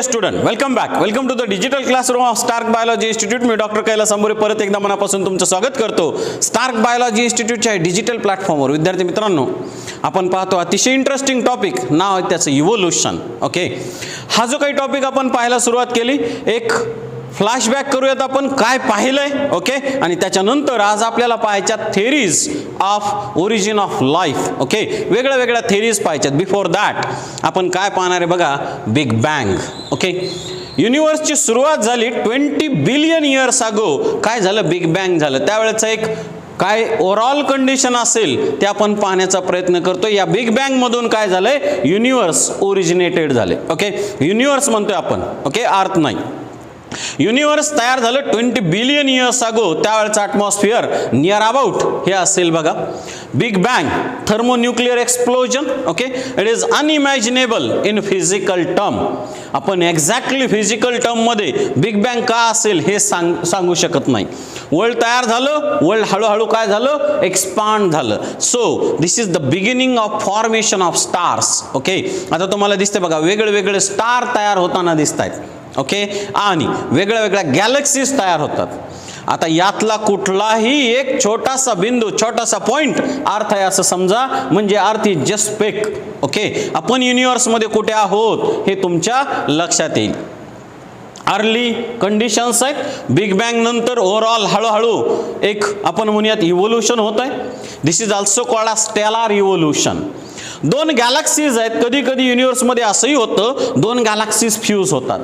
Student, welcome back. Welcome to the digital classroom of Stark biology institute. मी doctor Kailas Ambore परत एकदा मनापासून तुमचं स्वागत करतो स्टार्क बायोलॉजी इन्स्टिट्यूटच्या डिजिटल प्लॅटफॉर्मवर. विद्यार्थी मित्रांनो, आपण पाहतो अतिशय इंटरेस्टिंग टॉपिक, नाव आहे त्याचं इव्होल्यूशन. ओके, हा जो काही टॉपिक आपण पाहायला सुरुवात केली, एक फ्लॅशबॅक करूयात आपण काय पाहिलंय. ओके, आणि त्याच्यानंतर आज आपल्याला पाहायच्या theories of origin of life. Okay, वेगळ्या वेगळ्या थेरीज पाहायच्यात. बिफोर दॅट आपण काय पाहणार आहे बघा, बिग बँग. ओके, युनिव्हर्सची सुरुवात झाली 20 बिलियन इयर्स अगो. काय झालं, बिग बँग झालं. त्यावेळेचं एक काय ओव्हरऑल कंडिशन असेल ते आपण पाहण्याचा प्रयत्न करतो. या बिग बँग मधून काय झालंय, युनिव्हर्स ओरिजिनेटेड झाले. ओके, युनिव्हर्स म्हणतोय आपण, ओके, अर्थ नाही. युनिव्हर्स तयार झालं 20 billion years ago. त्यावेळेचं atmosphere near about हे असेल बघा. Big bang, thermonuclear explosion. Okay, it is unimaginable in physical term. आपण एक्झॅक्टली फिजिकल टर्ममध्ये बिग बँग का असेल हे सांगू शकत नाही. वर्ल्ड तयार झालं, वर्ल्ड हळूहळू काय झालं, एक्सपांड झालं. So this is the beginning of formation of stars. Okay, आता तुम्हाला दिसते बघा, वेगळे वेगळे स्टार तयार होताना दिसत आहेत. ओके, आणि वेगळ्या वेगळ्या गॅलेक्सीज तयार होतात. आता यातला कुठलाही एक छोटासा बिंदू, छोटासा पॉइंट अर्थ आहे असं समजा, म्हणजे earth is just spec. Okay, आपण युनिव्हर्समध्ये कुठे आहोत हे तुमच्या लक्षात येईल. अर्ली कंडिशन्स आहेत. बिग बँग नंतर ओव्हरऑल हळूहळू एक आपण म्हणूयात इव्होल्यूशन होत आहे. This is also called a stellar evolution. दोन गॅलेक्सीज आहेत. कधी कधी युनिव्हर्समध्ये असंही होतं, दोन गॅलेक्सीज फ्यूज होतात.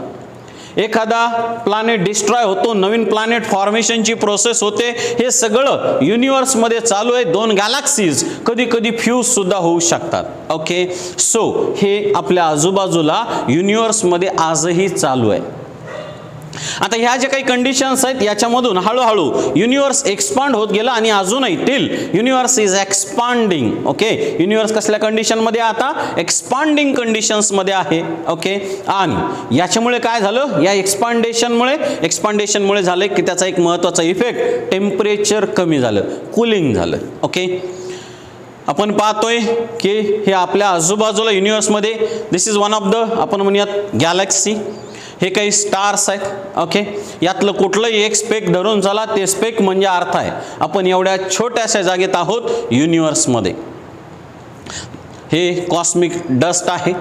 एखादा प्लॅनेट डिस्ट्रॉय होतो, नवीन प्लॅनेट फॉर्मेशनची प्रोसेस होते. हे सगळं युनिव्हर्समध्ये चालू आहे. दोन गॅलेक्सीज कधी कधी फ्यूज सुद्धा होऊ शकतात. ओके, सो हे आपल्या आजूबाजूला युनिव्हर्समध्ये आजही चालू आहे. आता ह्या ज्या काही कंडिशन्स आहेत याच्यामधून हळूहळू युनिव्हर्स एक्सपांड होत गेला आणि अजूनही till universe is expanding. Okay, universe कसल्या कंडिशनमध्ये, आता एक्सपांडिंग कंडिशन्समध्ये आहे. ओके, आणि याच्यामुळे काय झालं, या एक्सपांडेशनमुळे झालं की त्याचा एक महत्त्वाचा इफेक्ट, टेम्परेचर कमी झालं, कूलिंग झालं. ओके, आपण पाहतोय की हे आपल्या आजूबाजूला युनिव्हर्समध्ये दिस इज वन ऑफ द आपण म्हणूयात गॅलेक्सी. हे काही स्टार्स आहेत. ओके, यातलं कुठलंही एक स्पेक धरून झाला, ते स्पेक म्हणजे अर्थ आहे आपण एवढ्या छोट्याशा जागेत आहोत युनिव्हर्समध्ये. हे कॉस्मिक डस्ट आहे.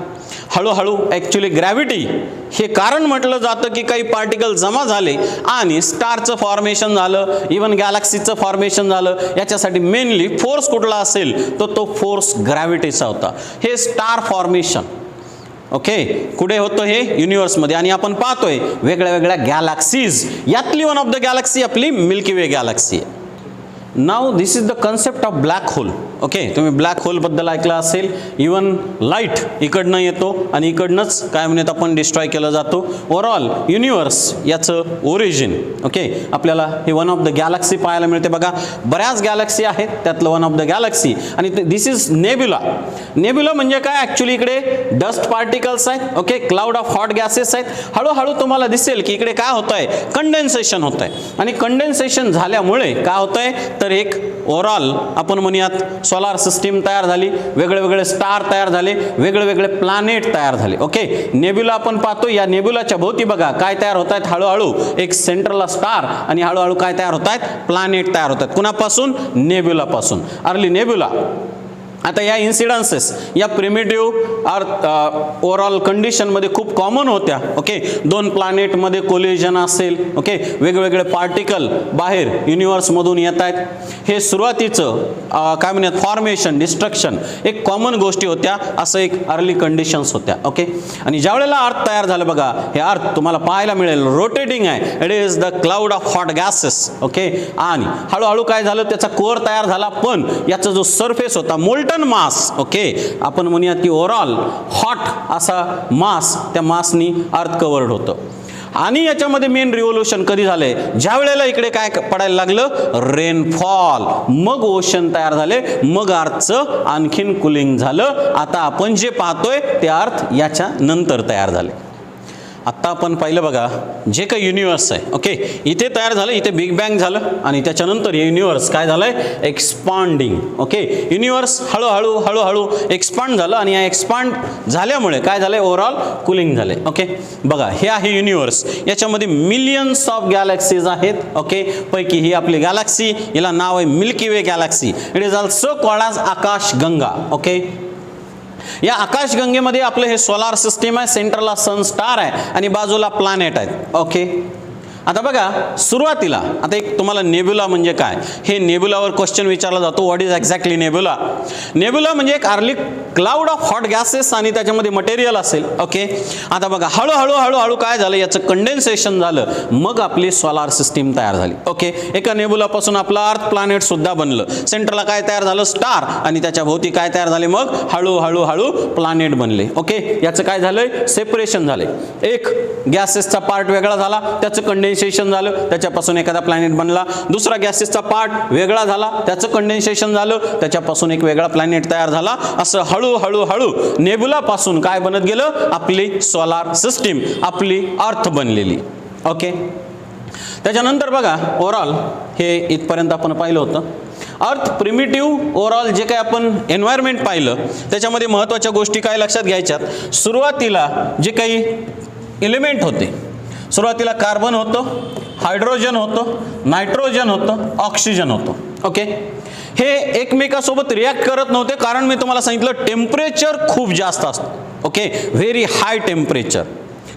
हळूहळू ॲक्च्युली ग्रॅव्हिटी हे कारण म्हटलं जातं की काही पार्टिकल जमा झाले आणि स्टारचं फॉर्मेशन झालं, इवन गॅलेक्सीचं फॉर्मेशन झालं. याच्यासाठी मेनली फोर्स कुठला असेल तर तो फोर्स ग्रॅव्हिटीचा होता. हे स्टार फॉर्मेशन ओके कुठे होतं, हे युनिव्हर्समध्ये. आणि आपण पाहतोय वेगळ्या वेगळ्या गॅलेक्सीज. यातली वन ऑफ द गॅलेक्सी आपली मिल्की वे गॅलेक्सी आहे. नाव this is the concept of black hole. Okay, तुम्ही ब्लॅक होल बद्दल ऐकलं असेल. इवन लाईट इकडनं येतो आणि इकडनंच काय म्हणत आपण डिस्ट्रॉय केला जातो. ओव्हरऑल युनिव्हर्स याचं ओरिजिन. ओके, आपल्याला हे वन ऑफ द गॅलेक्सी पाहायला मिळते बघा. बऱ्याच गॅलेक्सी आहेत, त्यातलं वन ऑफ द गॅलेक्सी. आणि दिस इज नेब्युला. नेब्युला म्हणजे काय, ॲक्च्युली इकडे डस्ट पार्टिकल्स आहेत. Okay, cloud of hot gases आहेत. हळूहळू तुम्हाला दिसेल की इकडे काय होत आहे, कंडेन्सेशन होत आहे. आणि कंडेन्सेशन झाल्यामुळे काय होत आहे तर एक ओव्हरऑल आपण म्हणूयात सोलार सिस्टीम तयार झाली, वेगळे वेगळे स्टार तयार झाले, वेगळे वेगळे प्लॅनेट तयार झाले. ओके, नेब्युला आपण पाहतो. या नेब्युलाच्या भोवती बघा काय तयार होत आहेत, हळूहळू एक सेंट्रलला स्टार आणि हळूहळू काय तयार होत आहेत, प्लॅनेट तयार होत आहेत. कुणापासून, नेब्युलापासून, अर्ली नेब्युला. आता या इन्सिडन्सेस या प्रिमिटिव्ह अर्थ ओव्हरऑल कंडिशनमध्ये खूप कॉमन होत्या. ओके, दोन प्लॅनेटमध्ये कोलिजन असेल. ओके, वेगवेगळे पार्टिकल बाहेर युनिव्हर्समधून येत आहेत. हे सुरुवातीचं काय म्हणतात फॉर्मेशन, डिस्ट्रक्शन एक कॉमन गोष्टी होत्या. असं एक अर्ली कंडिशन्स होत्या. ओके, आणि ज्या वेळेला अर्थ तयार झालं बघा, हे अर्थ तुम्हाला पाहायला मिळेल रोटेटिंग आहे. It is the cloud of hot gases. Okay, आणि हळूहळू काय झालं, त्याचा कोअर तयार झाला, पण याचा जो सरफेस होता मोल्टन मास. ओके, आपण म्हणूयात की ओव्हरऑल हॉट असा मास, त्या मासनी अर्थ कव्हर्ड होतं. आणि याच्यामध्ये मेन रिव्होल्यूशन कधी झालंय, ज्या वेळेला इकडे काय पडायला लागलं, रेनफॉल, मग ओशन तयार झाले, मग अर्थचं आणखीन कुलिंग झालं. आता आपण जे पाहतोय ते अर्थ याच्या नंतर तयार झाले. आत्ता आपण पाहिलं बघा, जे काही युनिवर्स आहे, ओके, इथे तयार झालं, इथे बिग बँग झालं आणि त्याच्यानंतर हे युनिवर्स काय झालंय, एक्सपांडिंग. ओके, युनिवर्स हळूहळू हळूहळू एक्सपांड झालं आणि या एक्सपांड झाल्यामुळे काय झालंय, ओव्हरऑल कुलिंग झाले. ओके, बघा हे आहे युनिवर्स, याच्यामध्ये मिलियन्स ऑफ गॅलेक्सीज आहेत. ओके, पैकी ही आपली गॅलेक्सी, याला नाव आहे milky way Galaxy. It is also called as आकाशगंगा. ओके, या आकाशगंगेमध्ये आपलं हे सोलार सिस्टीम आहे, सेंटरला सन स्टार आहे आणि बाजूला प्लॅनेट आहेत. ओके, आता बघा सुरुवातीला आता एक तुम्हाला नेब्युला म्हणजे काय, हे नेब्युलावर क्वेश्चन विचारला जातो, what is exactly nebula. Nebula म्हणजे एक early cloud of hot gases आणि त्याच्यामध्ये मटेरियल असेल. ओके, आता बघा हळूहळू हळूहळू काय झालं, याचं कंडेन्सेशन झालं, मग आपली सोलार सिस्टीम तयार झाली. ओके, एका नेब्युलापासून आपला अर्थ प्लॅनेट सुद्धा बनलं, सेंटरला काय तयार झालं, स्टार, आणि त्याच्या भोवती काय तयार झाले, मग हळूहळू हळू प्लॅनेट बनले. ओके, याचं काय झालंय, सेपरेशन झाले, एक गॅसेसचा पार्ट वेगळा झाला, त्याचं कंडेन्सेशन झालं, त्याच्यापासून एखादा प्लॅनेट बनला. दुसरा गॅसेसचा पार्ट वेगळा झाला, त्याचं कंडेन्सेशन झालं, त्याच्यापासून एक वेगळा प्लॅनेट तयार झाला. असं हळूहळू हळू नेब्युला पासून काय बनत गेलं, आपली सोलार सिस्टीम, आपली अर्थ बनलेली. ओके, त्याच्यानंतर बघा ओव्हरऑल हे इथपर्यंत आपण पाहिलं होतं. अर्थ प्रिमिटिव्ह ओव्हरऑल जे काही आपण एन्व्हायरमेंट पाहिलं, त्याच्यामध्ये महत्त्वाच्या गोष्टी काय लक्षात घ्यायच्यात. सुरुवातीला जे काही एलिमेंट होते, सुरुवातीला कार्बन होतं, हायड्रोजन होतं, नायट्रोजन होतं, ऑक्सिजन होतं. ओके, हे एकमेकासोबत रिॲक्ट करत नव्हते, कारण मी तुम्हाला सांगितलं टेम्परेचर खूप जास्त असतं. Okay, very high temperature.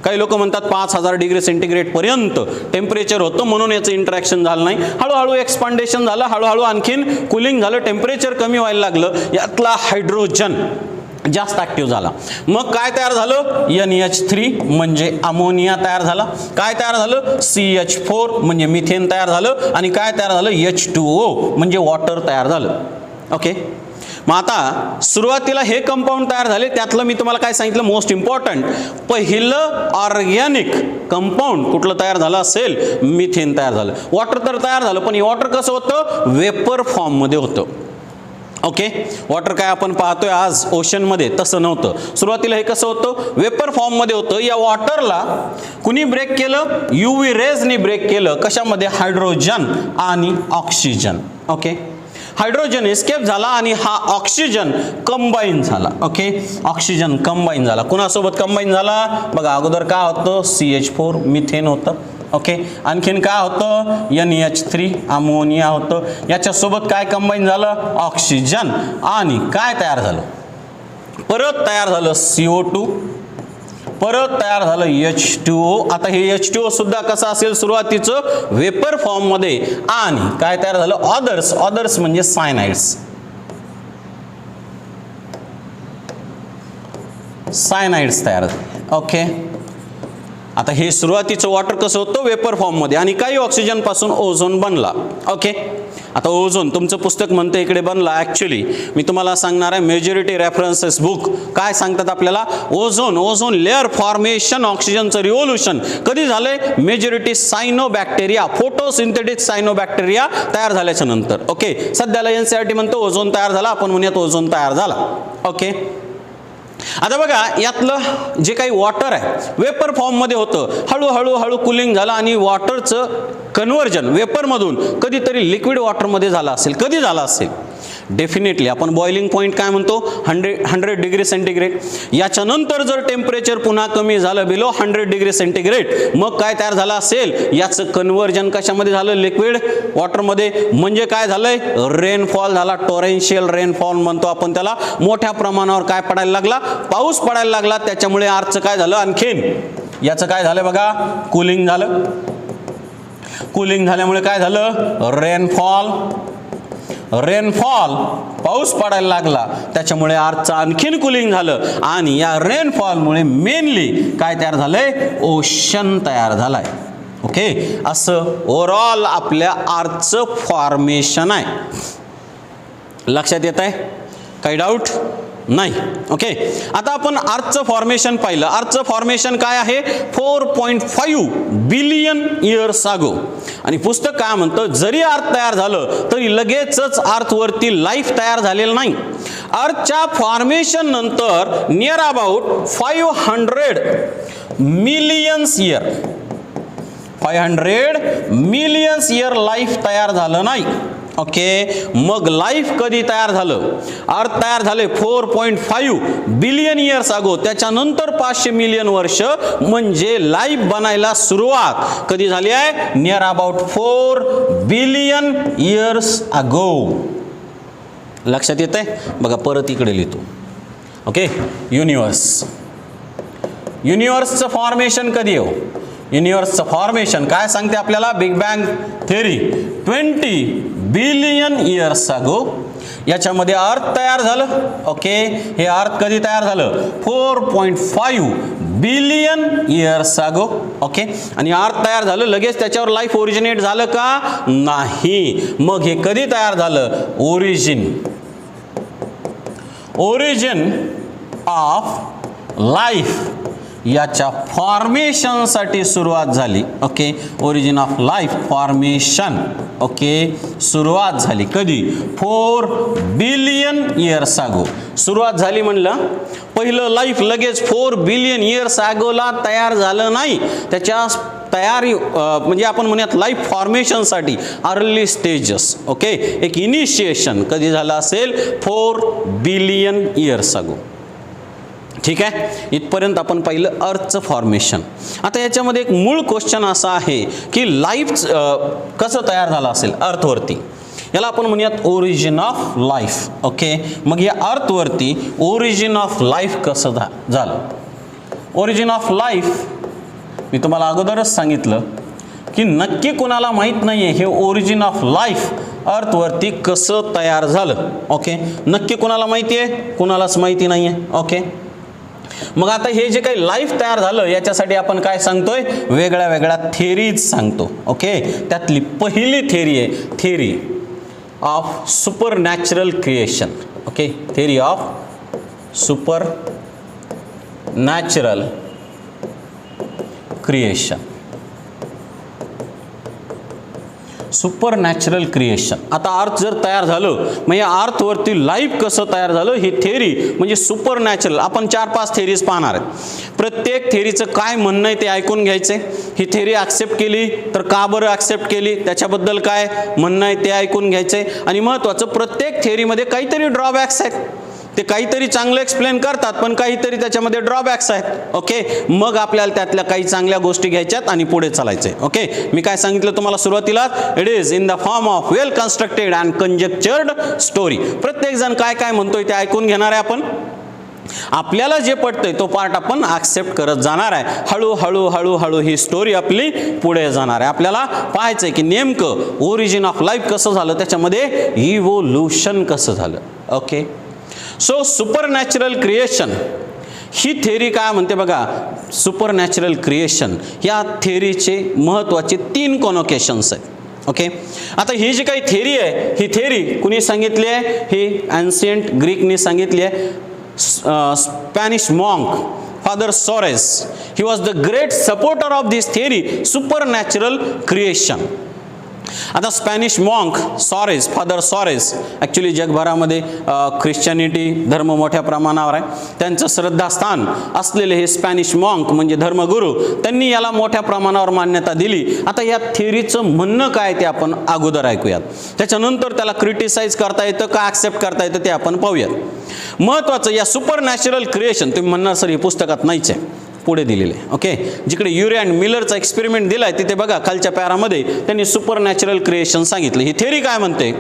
काही लोक म्हणतात 5000 डिग्री सेंटीग्रेड पर्यंत टेम्परेचर होतं, म्हणून याचं इंटरॅक्शन झालं नाही. हळूहळू एक्सपांडेशन झालं, हळूहळू आणखीन कुलिंग झालं, टेम्परेचर कमी व्हायला लागलं, यातला हायड्रोजन जास्त ऍक्टिव्ह झाला. मग काय तयार झालं, NH3 म्हणजे अमोनिया तयार झाला. काय तयार झालं, CH4 म्हणजे मिथेन तयार झालं. आणि काय तयार झालं, H2O म्हणजे वॉटर तयार झालं. ओके, मग आता सुरुवातीला हे कंपाऊंड तयार झाले, त्यातलं मी तुम्हाला काय सांगितलं, मोस्ट इम्पॉर्टंट पहिलं ऑर्गॅनिक कंपाऊंड कुठलं तयार झालं असेल, मिथेन तयार झालं. वॉटर तर तयार झालं, पण हे वॉटर कसं होतं, वेपर फॉर्ममध्ये होतं. ओके, वॉटर काय आपण पाहतोय आज ओशनमध्ये, तसं नव्हतं. सुरुवातीला हे कसं होतं, वेपर फॉर्ममध्ये होतं. या वॉटरला कुणी ब्रेक केलं, UV रेजनी ब्रेक केलं. कशामध्ये, हायड्रोजन आणि ऑक्सिजन. ओके, हायड्रोजन एस्केप झाला आणि हा ऑक्सिजन कंबाईन झाला. ओके, ऑक्सिजन कंबाईन झाला. कुणासोबत कंबाईन झाला, बघा अगोदर काय होतं, CH4 मिथेन होतं. ओके, आणखीन काय होतं, NH3 अमोनिया होतं. याच्यासोबत काय कंबाईन झालं, ऑक्सिजन, आणि काय तयार झालं, परत तयार झालं CO2, परत तयार झालं H2O. आता हे H2O सुद्धा कसं असेल, सुरुवातीचं वेपर फॉर्म मध्ये, आणि काय तयार झालं, ऑदर्स. ऑदर्स म्हणजे सायनाइड्स. सायनाइड्स तयार झाले. ओके, आता हे सुरुवातीचं वॉटर कसं होतं, वेपर फॉर्म मध्ये, आणि काही ऑक्सिजन पासून ओझोन बनला. ओके, आता ओझोन तुमचं पुस्तक म्हणतं इकडे बनला, ऍक्च्युली मी तुम्हाला सांगणार आहे मेजॉरिटी रेफरन्सेस बुक काय सांगतात आपल्याला, ओझोन लेअर फॉर्मेशन, ऑक्सिजनचं रिव्होल्युशन कधी झालंय, मेजॉरिटी सायनोबॅक्टेरिया, फोटोसिंथेटिक सायनोबॅक्टेरिया तयार झाल्याच्या नंतर. ओके, सध्याला NCERT म्हणतो ओझोन तयार झाला, आपण म्हणूयात ओझोन तयार झाला. ओके, आता बघा यातलं जे काही वॉटर आहे वेपर फॉर्म मध्ये होतं, हळूहळू हळू कुलिंग झालं आणि वॉटरचं कन्व्हर्जन वेपरमधून कधीतरी लिक्विड वॉटरमध्ये झालं असेल. कधी झालं असेल, डेफिनेटली आपण बॉइलिंग पॉईंट काय म्हणतो, 100 डिग्री सेंटीग्रेड. याच्यानंतर जर टेम्परेचर पुन्हा कमी झालं बिलो 100 डिग्री सेंटीग्रेड, मग काय तयार झालं असेल, याचं कन्व्हर्जन कशामध्ये झालं, लिक्विड वॉटरमध्ये. म्हणजे काय झालंय, रेनफॉल झाला, टोरेन्शियल रेनफॉल म्हणतो आपण त्याला. मोठ्या प्रमाणावर काय पडायला लागला, पाऊस पडायला लागला. त्याच्यामुळे आर्चचं काय झालं, आणखीन याचं काय झालं बघा, कुलिंग झालं. कुलिंग झाल्यामुळे काय झालं, रेनफॉल पाऊस पडायला लागला, त्याच्यामुळे आर्चचं आणखीन कुलिंग झालं. आणि या रेनफॉलमुळे मेनली काय तयार झालंय, ओशन तयार झालाय. ओके, असं ओव्हरऑल आपल्या आर्चचं फॉर्मेशन आहे. लक्षात येत आहे, काही डाऊट नाही. ओके, आता आपण अर्थचं फॉर्मेशन पाहिलं. अर्थचं फॉर्मेशन काय आहे, 4.5 बिलियन इयर्स अगो. आणि पुस्तक काय म्हणतं, जरी अर्थ तयार झालं तरी लगेचच अर्थवरती लाईफ तयार झालेलं नाही. अर्थच्या फॉर्मेशन नंतर near about 500 millions year, 500 millions year life तयार झालं नाही. ओके, मग लाईफ कधी तयार झालं? अर्थ तयार झाले 4.5 बिलियन इयर्स अगो. त्याच्यानंतर 500 मिलियन वर्ष म्हणजे लाईफ बनायला सुरुवात कधी झाली आहे? Near about 4 billion years ago. लक्षात येतंय? बघा परत इकडे लिहितो. ओके, युनिवर्स, युनिवर्सचं फॉर्मेशन कधी हो? युनिवर्सचं फॉर्मेशन काय सांगते आपल्याला? Big bang theory 20 billion years ago. याच्यामध्ये अर्थ तयार झालं. ओके, हे अर्थ कधी तयार झालं? 4.5 बिलियन इयर्स अगो. ओके, आणि अर्थ तयार झालं लगेच त्याच्यावर लाईफ ओरिजिनेट झालं का? नाही. मग हे कधी तयार झालं? ओरिजिन ऑफ लाईफ याच्या फॉर्मेशनसाठी सुरुवात झाली. Okay, origin of life formation. Okay, सुरुवात झाली कधी? 4 बिलियन इयर्स अगो सुरुवात झाली. म्हणलं पहिलं लाईफ लगेच 4 बिलियन इयर्स अगोला तयार झालं नाही. त्याच्या तयारी म्हणजे आपण म्हणूयात लाईफ फॉर्मेशनसाठी अर्ली स्टेजेस. ओके, एक इनिशिएशन कधी झालं असेल? 4 बिलियन इयर्स अगो. ठीक आहे, इथपर्यंत आपण पाहिलं अर्थचं फॉर्मेशन. आता याच्यामध्ये एक मूळ क्वेश्चन असा आहे की लाईफ कसं तयार झालं असेल अर्थवरती? याला आपण म्हणूयात ओरिजिन ऑफ लाईफ. ओके, मग या अर्थवरती ओरिजिन ऑफ लाईफ कसं झालं? ओरिजिन ऑफ लाईफ मी तुम्हाला अगोदरच सांगितलं की नक्की कोणाला माहीत नाही आहे हे ओरिजिन ऑफ लाईफ अर्थवरती कसं तयार झालं. ओके, नक्की कोणाला माहिती आहे? कोणालाच माहिती नाही आहे. ओके, मग आता हे जे काही लाईफ तयार झालं याच्यासाठी आपण काय सांगतोय? वेगळ्या वेगळ्या थेरीज सांगतो. ओके, त्यातली पहिली थेरी आहे theory of super natural creation. Okay, theory of super natural creation. Super natural creation. आता अर्थ जर तयार झालं मग या अर्थवरती लाईफ कसं तयार झालं ही थेरी म्हणजे सुपर नॅचरल. आपण 4-5 थेरीज पाहणार आहेत. प्रत्येक थेरीचं काय म्हणणं आहे ते ऐकून घ्यायचे. ही थेरी ॲक्सेप्ट केली तर का बरं ॲक्सेप्ट केली, त्याच्याबद्दल काय म्हणणं आहे ते ऐकून घ्यायचे. आणि महत्त्वाचं प्रत्येक थेरीमध्ये काहीतरी ड्रॉबॅक्स आहेत. ते काहीतरी चांगलं एक्सप्लेन करतात पण काहीतरी त्याच्यामध्ये ड्रॉबॅक्स आहेत. ओके, मग आपल्याला त्यातल्या काही चांगल्या गोष्टी घ्यायच्यात आणि पुढे चालायचे. ओके, मी काय सांगितलं तुम्हाला सुरुवातीला? It is in the form of well constructed and conjectured story. प्रत्येक जण काय काय म्हणतोय ते ऐकून घेणार आहे आपण. आपल्याला जे पडतंय तो पार्ट आपण ॲक्सेप्ट करत जाणार आहे. हळूहळू हळूहळू ही स्टोरी आपली पुढे जाणार आहे. आपल्याला पाहायचं आहे की नेमकं ओरिजिन ऑफ लाईफ कसं झालं, त्याच्यामध्ये इव्होल्युशन कसं झालं. Okay, so super natural creation ही थेरी काय म्हणते बघा? सुपर नॅचरल क्रिएशन या थेरीचे महत्त्वाचे 3 कॉनोकेशन्स आहेत. ओके, आता ही जी काही थेरी आहे ही थेरी कुणी सांगितली आहे? ही एन्शियंट ग्रीकनी सांगितली आहे. Spanish monk father Soros, he was the great supporter of this theory supernatural creation. आता स्पॅनिश मॉन्क सॉरेस, फादर सॉरेस, ॲक्च्युली जगभरामध्ये ख्रिश्चनिटी धर्म मोठ्या प्रमाणावर आहे. त्यांचं श्रद्धास्थान असलेले हे स्पॅनिश मॉन्क म्हणजे धर्मगुरू, त्यांनी याला मोठ्या प्रमाणावर मान्यता दिली. आता या थेरीचं म्हणणं काय ते आपण अगोदर ऐकूयात. त्याच्यानंतर त्याला क्रिटिसाइज करता येतं का ॲक्सेप्ट करता येतं ते आपण पाहूयात. महत्त्वाचं या सुपर नॅचरल क्रिएशन, तुम्ही म्हणणार सर हे पुस्तकात नाहीच आहे, पुढे दिलेले. ओके, जिकडे युरे अँड मिलरचा एक्सपेरिमेंट दिलाय तिथे बघा खालच्या पॅरामध्ये त्यांनी सुपर नॅचरल क्रिएशन सांगितलं. ही थेरी काय म्हणते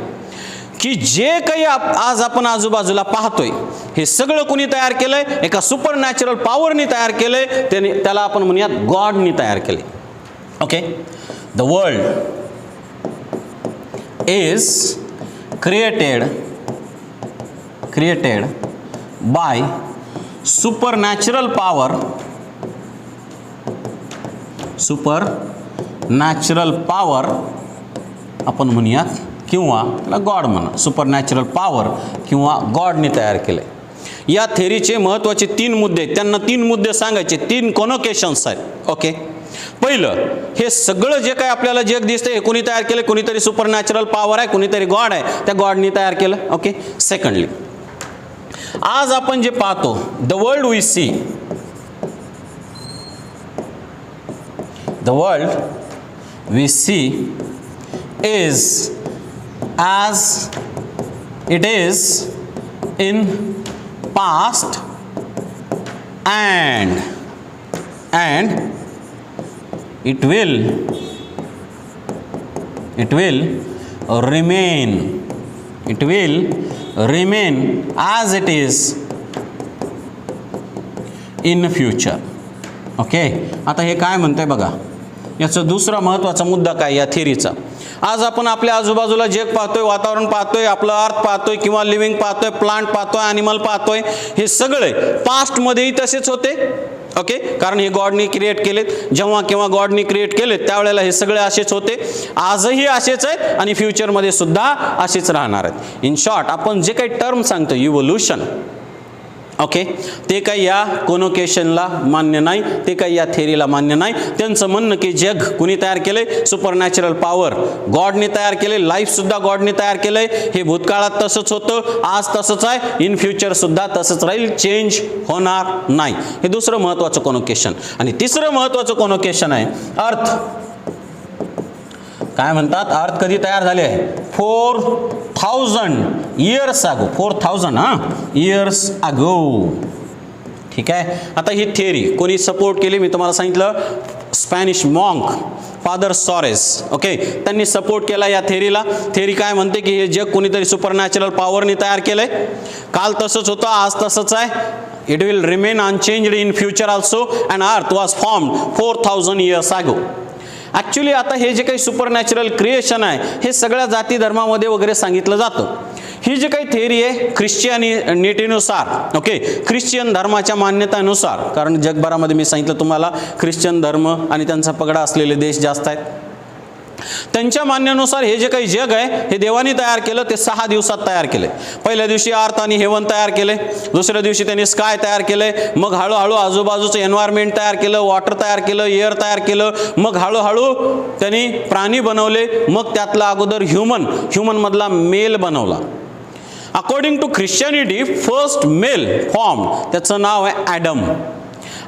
की जे काही आज आपण आजूबाजूला पाहतोय हे सगळं कोणी तयार केलंय? एका सुपर नॅचरल पॉवरनी तयार केलंय. त्याला आपण म्हणूयात गॉडनी तयार केले. Okay, the world is created by supernatural power, super natural power आपण म्हणूयात किंवा त्याला गॉड म्हणा. सुपर नॅचरल पॉवर किंवा गॉडने तयार केले. या थेरीचे महत्त्वाचे 3 मुद्दे आहेत. त्यांना 3 मुद्दे सांगायचे, 3 कॉनोकेशन्स आहेत. ओके, पहिलं, हे सगळं जे काही आपल्याला जग दिसतंय हे कोणी तयार केलं? कोणीतरी सुपर नॅचरल पॉवर आहे, कोणीतरी गॉड आहे, त्या गॉडने तयार केलं. ओके, सेकंडली, आज आपण जे पाहतो the world we see, the world we see is as it is in past and it will remain as it is in future. Okay, आता हे काय म्हणतंय बघा, याचा दुसरा महत्त्वाचा मुद्दा काय या थेरीचा. आज आपण आपल्या आजूबाजूला जग पाहतोय, वातावरण पाहतोय, आपलं अर्थ पाहतोय किंवा लिव्हिंग पाहतोय, प्लांट पाहतोय, ॲनिमल पाहतोय, हे सगळे पास्टमध्येही तसेच होते. ओके, कारण हे गॉडनी क्रिएट केलेत. जेव्हा केव्हा गॉडनी क्रिएट केलेत त्यावेळेला हे सगळे असेच होते, आजही असेच आहेत आणि फ्युचरमध्ये सुद्धा असेच राहणार आहेत. इन शॉर्ट आपण जे काही टर्म सांगतो इव्होल्युशन, ओके, ते काही या कोनोकेशनला मान्य नाही, ते काही या थेरीला मान्य नाही. त्यांचं म्हणणं की जग कुणी तयार केले, सुपरनॅचरल पॉवर गॉडने तयार केले, लाईफसुद्धा गॉडने तयार केलंय. हे भूतकाळात तसंच होतं, आज तसंच आहे, इन फ्युचरसुद्धा तसंच राहील, चेंज होणार नाही. हे दुसरं महत्त्वाचं कोनोकेशन. आणि तिसरं महत्त्वाचं कोनोकेशन आहे अर्थ. काय म्हणतात, अर्थ कधी तयार झाले आहे? 4000 इयर्स अगो. 4000 years ago. ठीक आहे. आता ही थेरी कोणी सपोर्ट केली? मी तुम्हाला सांगितलं स्पॅनिश मॉन्क फादर सॉरेस. ओके, त्यांनी सपोर्ट केला या थेरीला. थेरी काय म्हणते की हे जग कोणीतरी सुपरनॅचरल पॉवरने तयार केलंय. काल तसंच होतं, आज तसंच आहे. It will remain unchanged in future also and अर्थ was formed 4000 years ago. Actually आता हे जे काही सुपरनॅचरल क्रिएशन आहे हे सगळ्या जाती धर्मामध्ये वगैरे सांगितलं जातं. ही जी काही थेरी आहे ख्रिश्चियनिटीनुसार, ओके, ख्रिश्चियन धर्माच्या मान्यतानुसार, कारण जगभरामध्ये मी सांगितलं तुम्हाला ख्रिश्चन धर्म आणि त्यांचा पगडा असलेले देश जास्त आहेत, त्यांच्या मान्यानुसार हे जे काही जग आहे हे देवाने तयार केलं. ते 6 दिवसात तयार केले. पहिल्या दिवशी अर्थ आणि हेवन तयार केले, दुसऱ्या दिवशी त्यांनी स्काय तयार केले, मग हळूहळू आजूबाजूचं एन्व्हायरमेंट तयार केलं, वॉटर तयार केलं, एअर तयार केलं, मग हळूहळू त्यांनी प्राणी बनवले, मग त्यातला अगोदर ह्युमनमधला मेल बनवला. According to Christianity first male form, त्याचं नाव आहे ॲडम.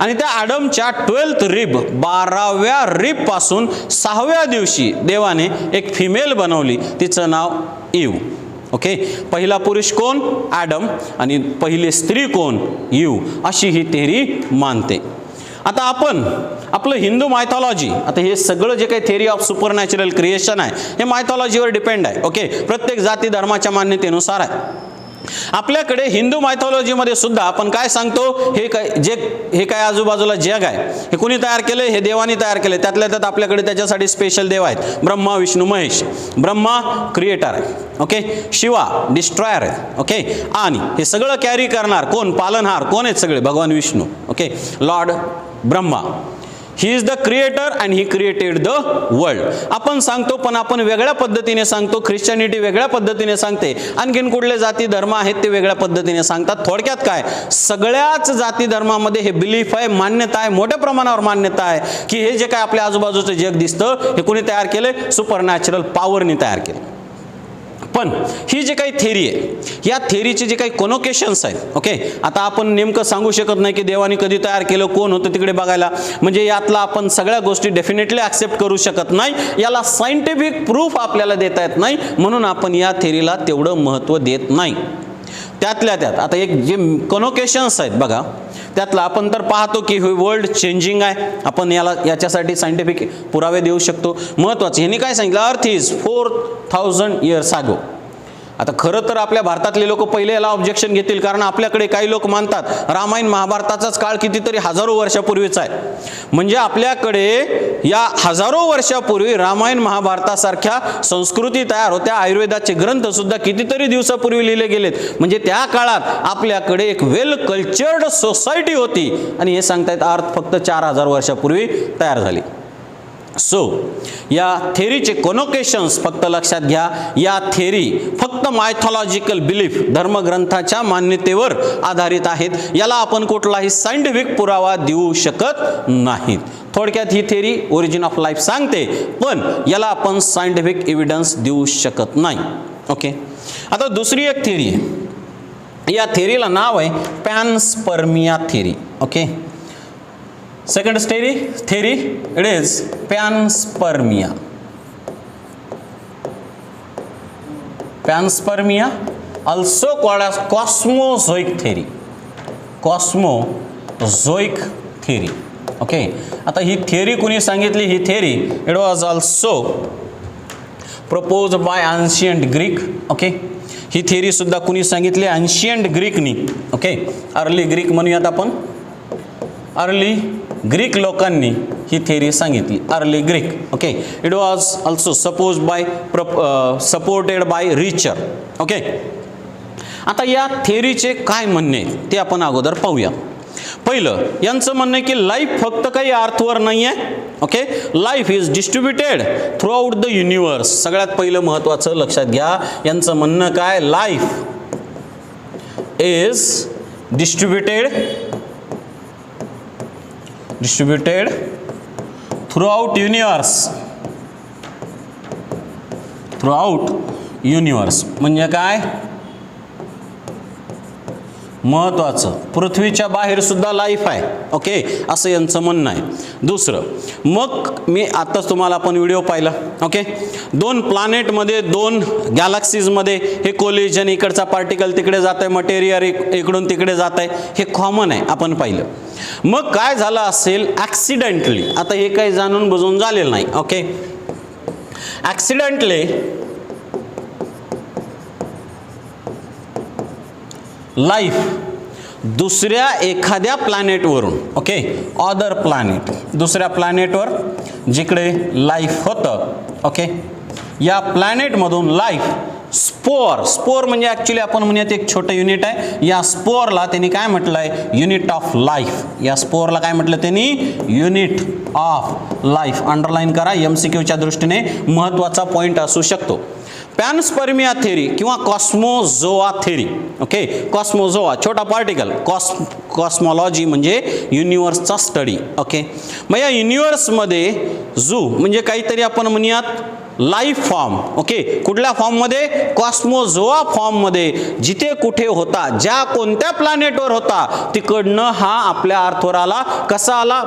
आणि त्या ॲडमच्या 12th रिब 12व्या रिब पासून 6व्या दिवशी देवाने एक फिमेल बनवली, तिचं नाव ईव. ओके, पहिला पुरुष कोण? ॲडम, आणि पहिली स्त्री कोण? ईव. अशी ही थेरी मानते. आता आपण आपलं हिंदू मायथॉलॉजी, आता हे सगळं जे काही थेरी ऑफ सुपरनॅचरल क्रिएशन आहे हे मायथॉलॉजीवर डिपेंड आहे. ओके, प्रत्येक जाती धर्माच्या मान्यतेनुसार आहे. आपल्याकडे हिंदू मायथॉलॉजीमध्ये सुद्धा आपण काय सांगतो, हे काय आजूबाजूला जग आहे हे कुणी तयार केले? हे देवानी तयार केले. त्यातल्या त्यात आपल्याकडे त्याच्यासाठी स्पेशल देव आहेत, ब्रह्मा विष्णू महेश. ब्रह्मा क्रिएटर आहे, ओके, शिवा डिस्ट्रॉयर आहे, ओके, आणि हे सगळं कॅरी करणार कोण? पालनहार कोण आहेत? सगळे भगवान Vishnu. Okay, Lord Brahma. He is the creator and he created the world. आपण सांगतो, पण आपण वेगळ्या पद्धतीने सांगतो. ख्रिश्चनिटी वेगळ्या पद्धतीने सांगते, आणखीन कुठले जाती धर्म आहेत ते वेगळ्या पद्धतीने सांगतात. थोडक्यात काय, सगळ्याच जाती धर्मामध्ये हे बिलीफ आहे, मान्यता आहे, मोठ्या प्रमाणावर मान्यता आहे की हे जे काय आपल्या आजूबाजूचं जग दिसतं हे कुणी तयार केले? सुपरनॅचरल पॉवरने तयार केलं. पण ही जी काही थेरी आहे या थेरीचे जे काही कोनोकेशन्स आहेत, ओके, आता आपण नेमकं सांगू शकत नाही की देवाने कधी तयार केलं, कोण होतं तिकडे बघायला, म्हणजे यातला आपण सगळ्या गोष्टी डेफिनेटली ॲक्सेप्ट करू शकत नाही. याला सायंटिफिक प्रूफ आपल्याला देता येत नाही, म्हणून आपण या थेरीला तेवढं महत्त्व देत नाही. त्यातल्या त्यात आता एक जे कोनोकेशन्स आहेत बघा, त्यातला आपण तर पाहतो की वर्ल्ड चेंजिंग आहे, आपण याच्यासाठी सायंटिफिक पुरावे देऊ शकतो. महत्त्वाचं ह्यांनी काय सांगितलं, अर्थ इज 4000 इयर्स अगो. आता खरं तर आपल्या भारतातले लोक पहिले याला ऑब्जेक्शन घेतील, कारण आपल्याकडे काही लोक मानतात रामायण महाभारताचाच काळ कितीतरी हजारो वर्षापूर्वीचा आहे. म्हणजे आपल्याकडे या हजारो वर्षापूर्वी रामायण महाभारतासारख्या संस्कृती तयार होत्या. आयुर्वेदाचे ग्रंथ सुद्धा कितीतरी दिवसापूर्वी लिहिले गेलेत. म्हणजे त्या काळात आपल्याकडे एक वेल कल्चर्ड सोसायटी होती, आणि हे सांगतायत अर्थ फक्त 4000 वर्षापूर्वी तयार झाली. सो या थेरीचे कोनोकेशन्स फक्त लक्षात घ्या. या थेरी फक्त मायथॉलॉजिकल बिलीफ, धर्मग्रंथाच्या मान्यतेवर आधारित आहेत. याला आपण कुठलाही सायंटिफिक पुरावा देऊ शकत नाहीत. थोडक्यात ही थेरी ओरिजिन ऑफ लाईफ सांगते, पण याला आपण सायंटिफिक एव्हिडन्स देऊ शकत नाही. ओके, आता दुसरी एक थेरी आहे. या थेरीला नाव आहे panspermia theory. Okay, Second theory, it is panspermia. Panspermia, also called as cosmozoic theory. Cosmozoic theory. Okay. आता ही theory कुणी सांगितली? ही theory, it was also proposed by ancient Greek. Okay. He theory सुद्धा कुणी सांगितली? ancient Greekनी. Okay. अर्ली ग्रीक म्हणूयात आपण. Early Greek लोकांनी ही थेरी सांगितली. Early Greek. Okay. It was also supported by Richter. Okay. आता या थेरीचे काय म्हणणे ते आपण अगोदर पाहूया. पहिलं यांचं म्हणणं आहे की लाईफ फक्त काही अर्थवर नाही आहे. Okay. Life is distributed through out the universe. सगळ्यात पहिलं महत्त्वाचं लक्षात घ्या. यांचं म्हणणं काय? Life is distributed throughout universe. म्हणजे काय? महत्त्वाचं पृथ्वीच्या बाहेर सुद्धा लाईफ आहे. ओके. असं यांचं म्हणणं आहे. दुसरं, मग मी आताच तुम्हाला आपण व्हिडिओ पाहिला. ओके. 2 प्लॅनेटमध्ये 2 गॅलेक्सीजमध्ये हे कोलिजन, इकडचा पार्टिकल तिकडे जात आहे, मटेरियल इकडून तिकडे जात आहे, हे कॉमन आहे, आपण पाहिलं. मग काय झालं असेल ॲक्सिडेंटली? आता हे काही जाणून बुजून झालेलं नाही. ओके. ॲक्सिडेंटली लाईफ दुसऱ्या एखाद्या प्लॅनेटवरून, ओके, अदर प्लॅनेट, दुसऱ्या प्लॅनेटवर जिकडे लाईफ होतं, ओके, या प्लॅनेटमधून लाईफ स्पोर म्हणजे ॲक्च्युली आपण म्हणूयात एक छोटं युनिट आहे. या स्पोरला त्यांनी काय म्हटलं आहे? Unit of life. या स्पोरला काय म्हटलं त्यांनी? Unit of life. अंडरलाईन करा, MCQच्या दृष्टीने महत्त्वाचा पॉईंट असू शकतो. पॅनस्पर्मिया थेरी किंवा कॉस्मोझोआ थेरी. ओके. कॉस्मोझोआ छोटा पार्टिकल, कॉस्मॉलॉजी म्हणजे युनिवर्सचा स्टडी. ओके. मग या युनिवर्समध्ये झू म्हणजे काहीतरी आपण म्हणूयात लाईफ फॉर्म. ओके. कुठल्या फॉर्ममध्ये? कॉस्मोझोआ फॉर्ममध्ये. जिथे कुठे होता, ज्या कोणत्या प्लॅनेटवर होता, तिकडनं हा आपल्या अर्थवर आला. कसा आला?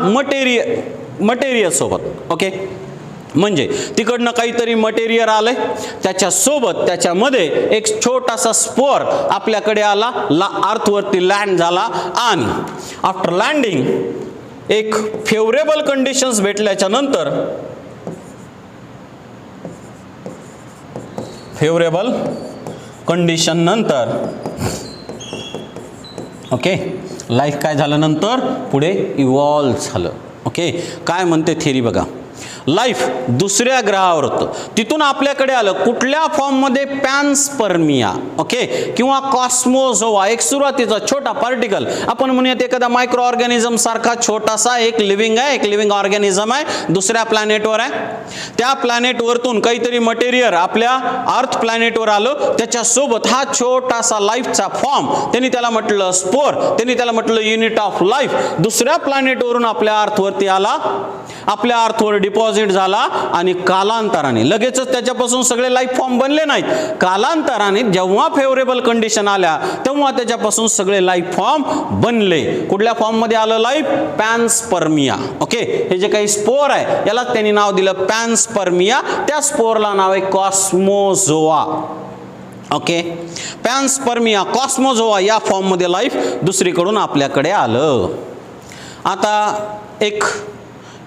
मटेरियल सोबत. ओके. म्हणजे तिकडनं काहीतरी मटेरियल आलंय, त्याच्यासोबत त्याच्यामध्ये एक छोटासा स्पोर आपल्याकडे आला, अर्थवरती लँड झाला, आणि आफ्टर लँडिंग एक फेवरेबल कंडिशन्स भेटल्याच्या नंतर, फेवरेबल कंडिशन नंतर, ओके, लाईफ काय झालं नंतर? पुढे इव्हॉल्व झालं. ओके. काय म्हणते थेरी बघा. लाईफ दुसऱ्या ग्रहावर होतं, तिथून आपल्याकडे आलं. कुठल्या फॉर्ममध्ये? पॅनस्पर्मिया. ओके. किंवा कॉस्मोझोआ, एक सुरुवातीचा छोटा पार्टिकल, आपण म्हणूयात एखादा मायक्रो ऑर्गॅनिझम सारखा छोटासा एक लिव्हिंग आहे, एक लिव्हिंग ऑर्गॅनिझम आहे, दुसऱ्या प्लॅनेटवर आहे. त्या प्लॅनेटवरतून काहीतरी मटेरियल आपल्या अर्थ प्लॅनेटवर आलं, त्याच्यासोबत हा छोटासा लाईफचा फॉर्म, त्यांनी त्याला म्हटलं स्पोर, त्यांनी त्याला म्हटलं युनिट ऑफ लाईफ. दुसऱ्या प्लॅनेटवरून आपल्या अर्थवरती आला, आपल्या अर्थवर डिपॉझिट झाला, आणि कालांतराने, लगेचच त्याच्यापासून सगळे लाईफ फॉर्म बनले नाहीत. कालांतराने जेव्हा फेवरेबल कंडिशन आल्या, तेव्हा त्याच्यापासून सगळे लाईफ फॉर्म बनले. कुठल्या फॉर्ममध्ये आलं लाईफ? पॅनस्पर्मिया. ओके. हे जे काही स्पोर आहे, याला त्यांनी नाव दिलं पॅनस्पर्मिया. त्या स्पोरला नाव आहे कॉस्मोझोआ. ओके. पॅनस्पर्मिया, कॉस्मोझोआ या फॉर्ममध्ये लाईफ दुसरीकडून आपल्याकडे आलं. आता एक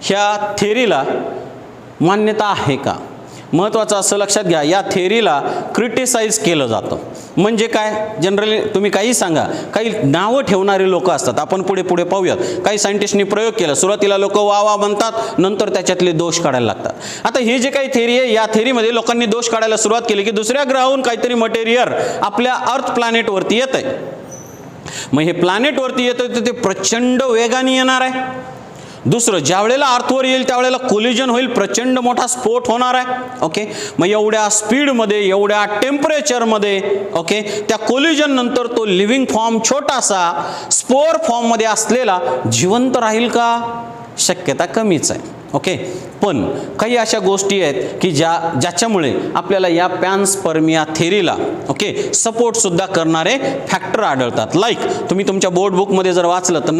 ह्या थेरीला मान्यता आहे का? महत्त्वाचं असं लक्षात घ्या, या थेरीला क्रिटिसाइज केलं जातं. म्हणजे काय? जनरली तुम्ही काही सांगा, काही नावं ठेवणारे लोक असतात. आपण पुढे पुढे पाहूयात. काही सायंटिस्टनी प्रयोग केला, सुरुवातीला लोक वा वा म्हणतात, नंतर त्याच्यातले दोष काढायला लागतात. आता ही जे काही थेरी आहे, या थेरीमध्ये लोकांनी दोष काढायला सुरुवात केली की दुसऱ्या ग्रहाहून काहीतरी मटेरियल आपल्या अर्थ प्लॅनेटवरती येत आहे. मग हे प्लॅनेटवरती येतं तर ते प्रचंड वेगाने येणार आहे. दुसरं, ज्या वेळेला अर्थवर येईल त्यावेळेला कोलिजन होईल, प्रचंड मोठा स्फोट होणार आहे. ओके. मग एवढ्या स्पीडमध्ये, एवढ्या टेम्परेचरमध्ये, ओके, त्या कोलिजन नंतर तो लिव्हिंग फॉर्म छोटासा स्पोर फॉर्ममध्ये असलेला जिवंत राहील का? शक्यता कमीच आहे. ओके, पण काही अशा गोष्टी आहेत की ज्याच्यामुळे आपल्याला या पॅन्सपर्मिया थेरीला ओके सपोर्टसुद्धा करणारे फॅक्टर आढळतात. लाईक तुम्ही तुमच्या बोर्ड बुकमध्ये जर वाचलं तर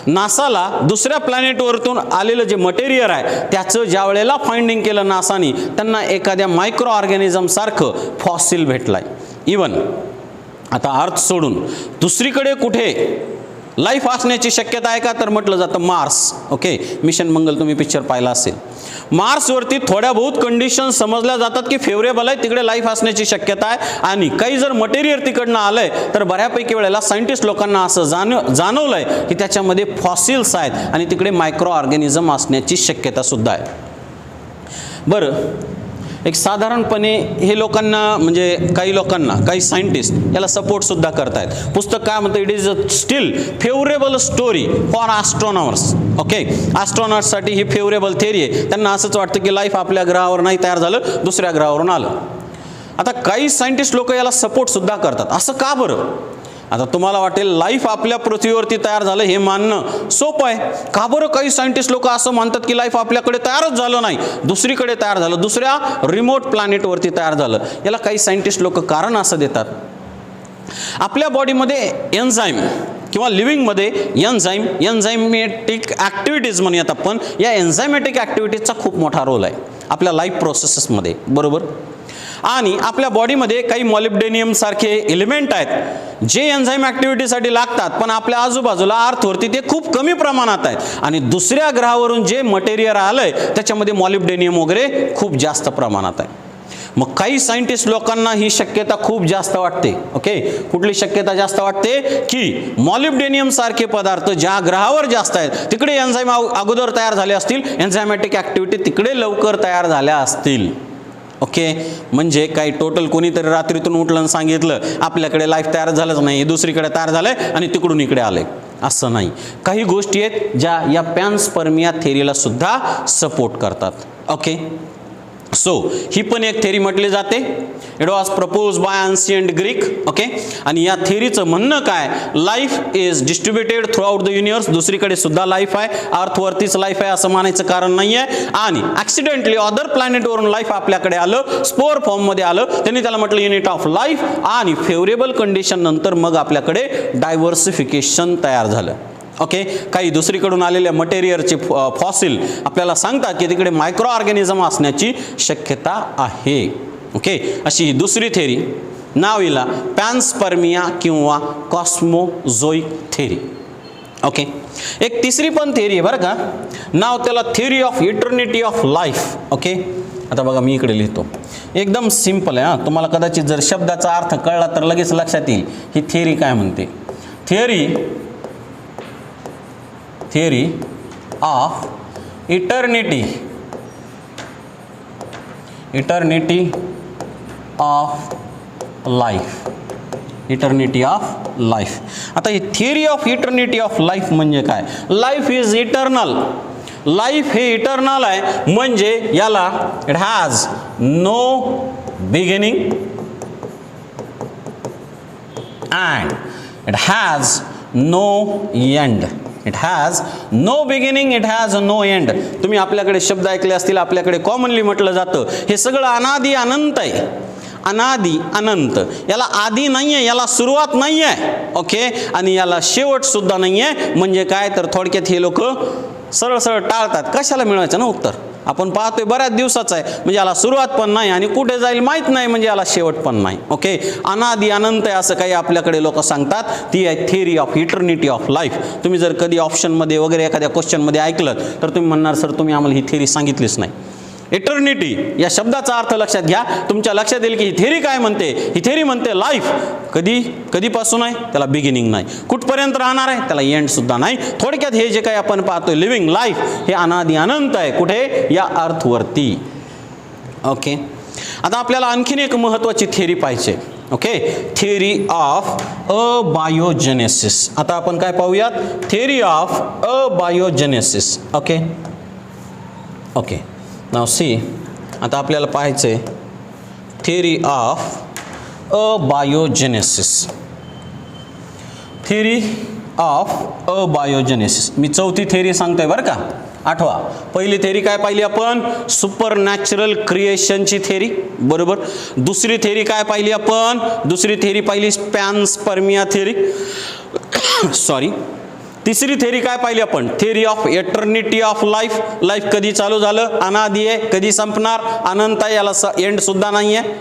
नासाला दुसऱ्या प्लॅनेटवरतून आलेलं जे मटेरियल आहे त्याचं ज्या वेळेला फाइंडिंग केलं नासानी, त्यांना एखाद्या मायक्रो ऑर्गॅनिझम सारखं फॉसिल भेटलाय. इवन आता अर्थ सोडून दुसरीकडे कुठे लाईफ असण्याची शक्यता आहे का, तर म्हटलं जातं मार्स. ओके, मिशन मंगल तुम्ही पिक्चर पाहिला असेल. मार्सवरती थोड्या बहुत कंडिशन समजल्या जातात की फेवरेबल आहे, तिकडे लाईफ असण्याची शक्यता आहे. आणि काही जर मटेरियल तिकडनं आलंय तर बऱ्यापैकी वेळेला सायंटिस्ट लोकांना असं जाणवलंय की त्याच्यामध्ये फॉसिल्स आहेत आणि तिकडे मायक्रो ऑर्गॅनिझम असण्याची शक्यता सुद्धा आहे. बरं, एक साधारणपणे हे लोकांना म्हणजे काही सायंटिस्ट याला सपोर्टसुद्धा करतायत. पुस्तक काय म्हणतं, it is still favourable story for astronomers. Okay, ॲस्ट्रॉनॉट्ससाठी ही फेवरेबल थेरी आहे. त्यांना असंच वाटतं की लाईफ आपल्या ग्रहावर नाही तयार झालं, दुसऱ्या ग्रहावरून आलं. आता काही सायंटिस्ट लोक याला सपोर्टसुद्धा करतात. असं का बरं? आता तुम्हाला वाटेल लाईफ आपल्या पृथ्वीवरती तयार झालं हे मानणं सोपं आहे. का बरं काही सायंटिस्ट लोक असं मानतात की लाईफ आपल्याकडे तयारच झालं नाही, दुसरीकडे तयार झालं, दुसऱ्या रिमोट प्लॅनेटवरती तयार झालं? याला काही सायंटिस्ट लोक कारण असं देतात, आपल्या बॉडीमध्ये एन्झाईम किंवा लिव्हिंगमध्ये एन्झायमॅटिक ॲक्टिव्हिटीज म्हणूयात आपण, या एन्झायमॅटिक ॲक्टिव्हिटीजचा खूप मोठा रोल आहे आपल्या लाईफ प्रोसेसेसमध्ये, बरोबर. आणि आपल्या बॉडीमध्ये काही मॉलिब्डेनियम सारखे एलिमेंट आहेत जे एन्झाईम ॲक्टिव्हिटीसाठी लागतात, पण आपल्या आजूबाजूला अर्थवरती ते खूप कमी प्रमाणात आहेत. आणि दुसऱ्या ग्रहावरून जे मटेरियल आलंय त्याच्यामध्ये मॉलिब्डेनियम वगैरे खूप जास्त प्रमाणात आहे. मग काही सायंटिस्ट लोकांना ही शक्यता खूप जास्त वाटते. ओके, कुठली शक्यता जास्त वाटते की मॉलिब्डेनियम सारखे पदार्थ ज्या ग्रहावर जास्त आहेत तिकडे एन्झाईम अगोदर तयार झाले असतील, एन्झायमॅटिक ॲक्टिव्हिटी तिकडे लवकर तयार झाल्या असतील. ओके, म्हणजे काही टोटल कोणीतरी रात्रीतून उठलं आणि सांगितलं आपल्याकडे लाईफ तयार झालंच नाही, दुसरीकडे तयार झालंय आणि तिकडून इकडे आलंय, असं नाही. काही गोष्टी आहेत ज्या या पॅन्सपर्मिया थेरीला सुद्धा सपोर्ट करतात. ओके, सो ही पण एक थेरी म्हटली जाते. It was propose by ancient Greek. Okay, आणि या थेरीचं म्हणणं काय, life is distributed through out the universe. दुसरीकडे सुद्धा लाईफ आहे, अर्थवरतीच लाईफ आहे असं मानायचं कारण नाही आहे. आणि ॲक्सिडेंटली अदर प्लॅनेटवरून लाईफ आपल्याकडे आलं, स्पोर फॉर्ममध्ये आलं, त्यांनी त्याला म्हटलं युनिट ऑफ लाईफ. आणि फेवरेबल कंडिशन नंतर मग आपल्याकडे डायव्हर्सिफिकेशन तयार झालं. ओके, काही दुसरीकडून आलेल्या मटेरियलचे फॉसिल आपल्याला सांगतात की तिकडे मायक्रो ऑर्गॅनिझम असण्याची शक्यता आहे. ओके, अशी ही दुसरी थेरी, नाव हिला पॅन्सपर्मिया किंवा कॉस्मोझोइक थेरी. ओके, एक तिसरी पण थेरी आहे बरं का, नाव त्याला theory of eternity of life. Okay, आता बघा मी इकडे लिहितो, एकदम सिम्पल आहे. हां, तुम्हाला कदाचित जर शब्दाचा अर्थ कळला तर लगेच लक्षात येईल ही थेरी काय म्हणते. Theory of eternity of life. Eternity of life. आता ही theory of eternity of life म्हणजे काय, लाईफ इज इटर्नल. लाईफ हे इटर्नल आहे म्हणजे याला it has no beginning and it has no end. It has no beginning, it has no end. तुम्ही आपल्याकडे शब्द ऐकले असतील, आपल्याकडे कॉमनली म्हटलं जातं हे सगळं अनादि अनंत आहे. अनादि अनंत, याला आधी नाही आहे, याला सुरुवात नाही आहे. ओके, आणि याला शेवट सुद्धा नाही आहे. म्हणजे काय तर थोडक्यात हे लोक सरळ सरळ टाळतात, कशाला मिळवायचं ना उत्तर. आपण पाहतोय बऱ्याच दिवसाचा आहे म्हणजे याला सुरुवात पण नाही आणि कुठे जाईल माहीत नाही म्हणजे याला शेवट पण नाही. ओके, अनादि अनंत आहे असं काही आपल्याकडे लोक सांगतात. ती आहे theory of eternity of life. तुम्ही जर कधी ऑप्शनमध्ये वगैरे एखाद्या क्वेश्चनमध्ये ऐकलं तर तुम्ही म्हणणार सर तुम्ही आम्हाला ही थिअरी सांगितलीच नाही. इटर्निटी या शब्दाचा अर्थ लक्षात घ्या, तुमच्या लक्षात येईल की ही थेरी काय म्हणते. ही थेरी म्हणते लाईफ कधीपासून आहे, त्याला बिगिनिंग नाही, कुठपर्यंत राहणार आहे, त्याला एंड सुद्धा नाही. थोडक्यात हे जे काही आपण पाहतोय लिव्हिंग लाईफ हे अनादि अनंत आहे. कुठे, या अर्थवरती. ओके, आता आपल्याला आणखीन एक महत्त्वाची थेरी पाहिजे. Okay, theory of abiogenesis. आता आपण काय पाहूयात, theory of abiogenesis. Okay okay, नाव सी. आता आपल्याला पाहायचं आहे theory of abiogenesis. Theory of abiogenesis. मी चौथी थेरी सांगतोय बरं का. आठवा. पहिली थेरी काय पाहिली आपण? सुपर नॅचरल क्रिएशनची थेरी, बरोबर. दुसरी थेरी काय पाहिली आपण? दुसरी थेरी पाहिली पॅनस्पर्मिया थेरी सॉरी. तिसरी थेरी काय पाहिली आपण? Theory of eternity of life. Life कधी चालू झालं? अनादी आहे, कधी संपणार? अनंत आहे, याला एंड सुद्धा नाही आहे.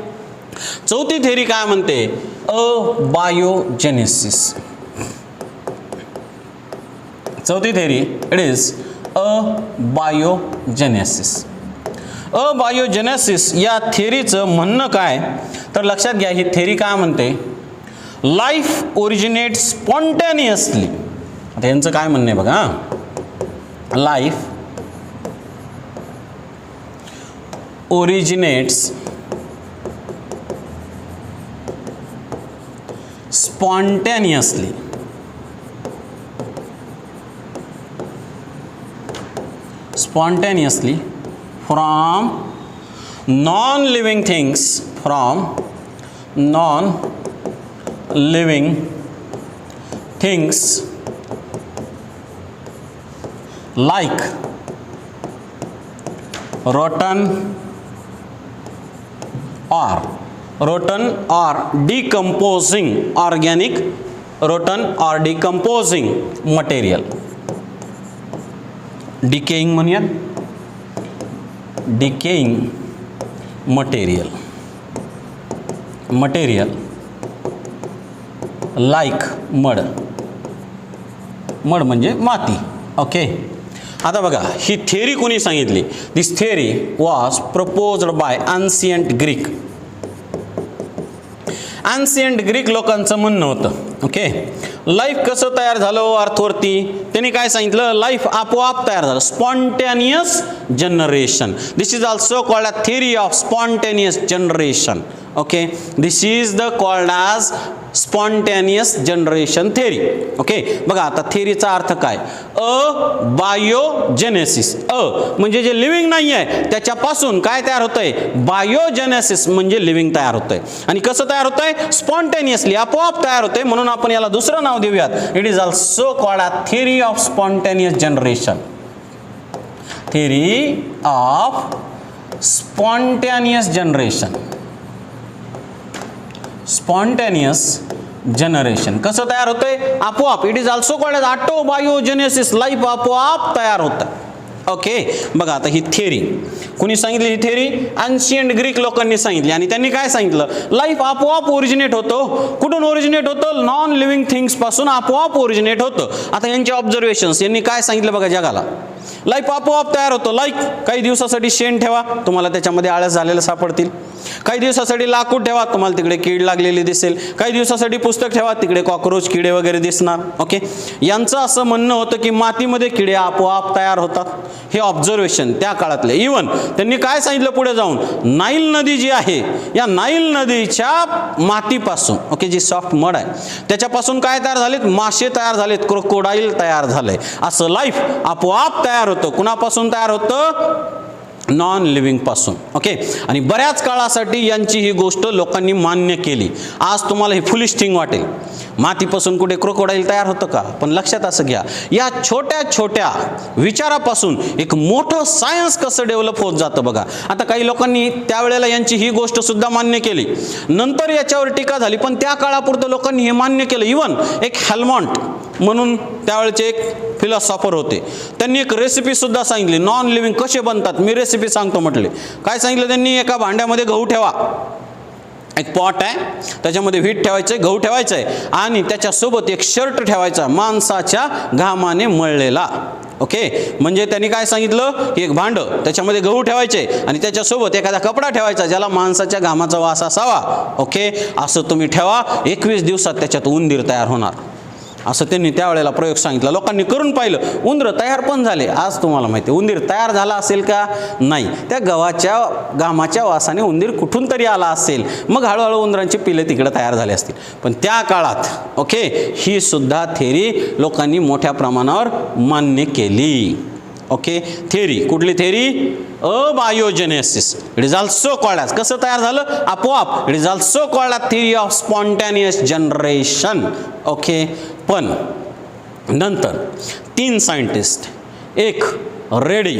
चौथी थेरी काय म्हणते? अबायोजेनेसिस. चौथी theory it is abiogenesis. Abiogenesis या थेरीचं म्हणणं काय? तर लक्षात घ्या, ही थेरी काय म्हणते? Life originate spontaneously. आता यांचं काय म्हणणं आहे बघा. Life originates spontaneously from non-living things, from non-living things like rotten or decomposing organic, rotten or decomposing material. Decaying म्हणूया, decaying material like mud म्हणजे माती. ओके. आता बघा, ही थेरी कोणी सांगितली? This theory was proposed by ancient Greek. Ancient Greek लोकांचं म्हणणं होतं, ओके, लाईफ कसं तयार झालं अर्थवरती? त्यांनी काय सांगितलं? लाईफ आपोआप तयार झालं, spontaneous generation. This is also called a theory of spontaneous generation. Okay, this is the called as spontaneous generation theory. Okay, बघा आता थेरीचा अर्थ काय? बायोजेनेसिस. म्हणजे जे लिव्हिंग नाही आहे त्याच्यापासून काय तयार होतंय? बायोजेनेसिस म्हणजे लिव्हिंग तयार होतंय. आणि कसं तयार होतंय? स्पॉन्टेनियसली, आपोआप तयार होतंय. म्हणून आपण याला दुसरं नाव देऊयात. It is also called a theory of spontaneous generation. Theory of spontaneous generation. Spontaneous generation कसं तयार होतंय? आपोआप. It is also called as autobiogenesis. Life आपोआप तयार होतं. ओके, बघा आता ही थेरी कुणी सांगितली? ही थेरी एन्शियंट ग्रीक लोकांनी सांगितली. आणि त्यांनी काय सांगितलं? लाईफ आपोआप ओरिजिनेट होतो. कुठून ओरिजिनेट होतं? नॉन लिव्हिंग थिंग्स पासून आपोआप ओरिजिनेट होतं. आता यांचे ऑब्झर्वेशन्स, यांनी काय सांगितलं बघा जगाला? लाईफ आपोआप तयार होतं. लाईक काही दिवसासाठी शेण ठेवा, तुम्हाला त्याच्यामध्ये आळस झालेलं सापडतील. काही दिवसासाठी लाकूड ठेवा, तुम्हाला तिकडे कीड लागलेली दिसेल. काही दिवसासाठी पुस्तक ठेवा, तिकडे कॉक्रोच किडे वगैरे दिसणार. ओके, यांचं असं म्हणणं होतं की मातीमध्ये किडे आपोआप तयार होतात. हे ऑब्झर्वेशन त्या काळातले. इवन त्यांनी काय सांगितलं पुढे जाऊन? नाईल नदी जी आहे, या नाईल नदीच्या मातीपासून, ओके, जी सॉफ्ट मड आहे त्याच्यापासून काय तयार झालेत? मासे तयार झालेत, क्रोकोडाईल तयार झालंय. असं लाईफ आपोआप तयार होतं. कुणापासून तयार होतं? नॉन लिव्हिंग पासून. ओके, आणि बऱ्याच काळासाठी यांची ही गोष्ट लोकांनी मान्य केली. आज तुम्हाला ही फुलिश थिंग वाटेल, मातीपासून कुठे क्रोकोडाईल तयार होतं का? पण लक्षात असं घ्या, या छोट्या छोट्या विचारापासून एक मोठं सायन्स कसं डेव्हलप होत जातं बघा. आता काही लोकांनी त्यावेळेला यांची ही गोष्ट सुद्धा मान्य केली, नंतर याच्यावर टीका झाली, पण त्या काळापुरतं लोकांनी हे मान्य केलं. इवन एक हेल्मॉन्ट म्हणून त्यावेळेचे एक फिलॉसॉफर होते, त्यांनी एक रेसिपी सुद्धा सांगितली. नॉन लिव्हिंग कसे बनतात मी रेसिपी सांगतो म्हटले. काय सांगितलं त्यांनी? एका भांड्यामध्ये गहू ठेवा, एक पॉट आहे, त्याच्यामध्ये व्हीट ठेवायचं, गहू ठेवायचं आहे, आणि त्याच्यासोबत एक शर्ट ठेवायचा माणसाच्या घामाने मळलेला. ओके, म्हणजे त्यांनी काय सांगितलं की एक भांडं, त्याच्यामध्ये गहू ठेवायचे आणि त्याच्यासोबत एखादा कपडा ठेवायचा ज्याला माणसाच्या घामाचा वास असावा. ओके, असं तुम्ही ठेवा, 21 दिवसात त्याच्यात उंदीर तयार होणार. असं त्यांनी त्यावेळेला प्रयोग सांगितला. लोकांनी करून पाहिलं, उंदरं तयार पण झाले. आज तुम्हाला माहिती आहे उंदीर तयार झाला असेल का? नाही. त्या गव्हाच्या घामाच्या वासाने उंदीर कुठून तरी आला असेल, मग हळूहळू उंदरांची पिले तिकडे तयार झाले असतील. पण त्या काळात ओके, ही सुद्धा थेरी लोकांनी मोठ्या प्रमाणावर मान्य केली. ओके, थेरी कुठली? Theory abiogenesis. It is also called as, कसं तयार झालं? आपोआप. It is also called a theory of spontaneous generation. Okay, पण नंतर 3 सायंटिस्ट, एक रेडी,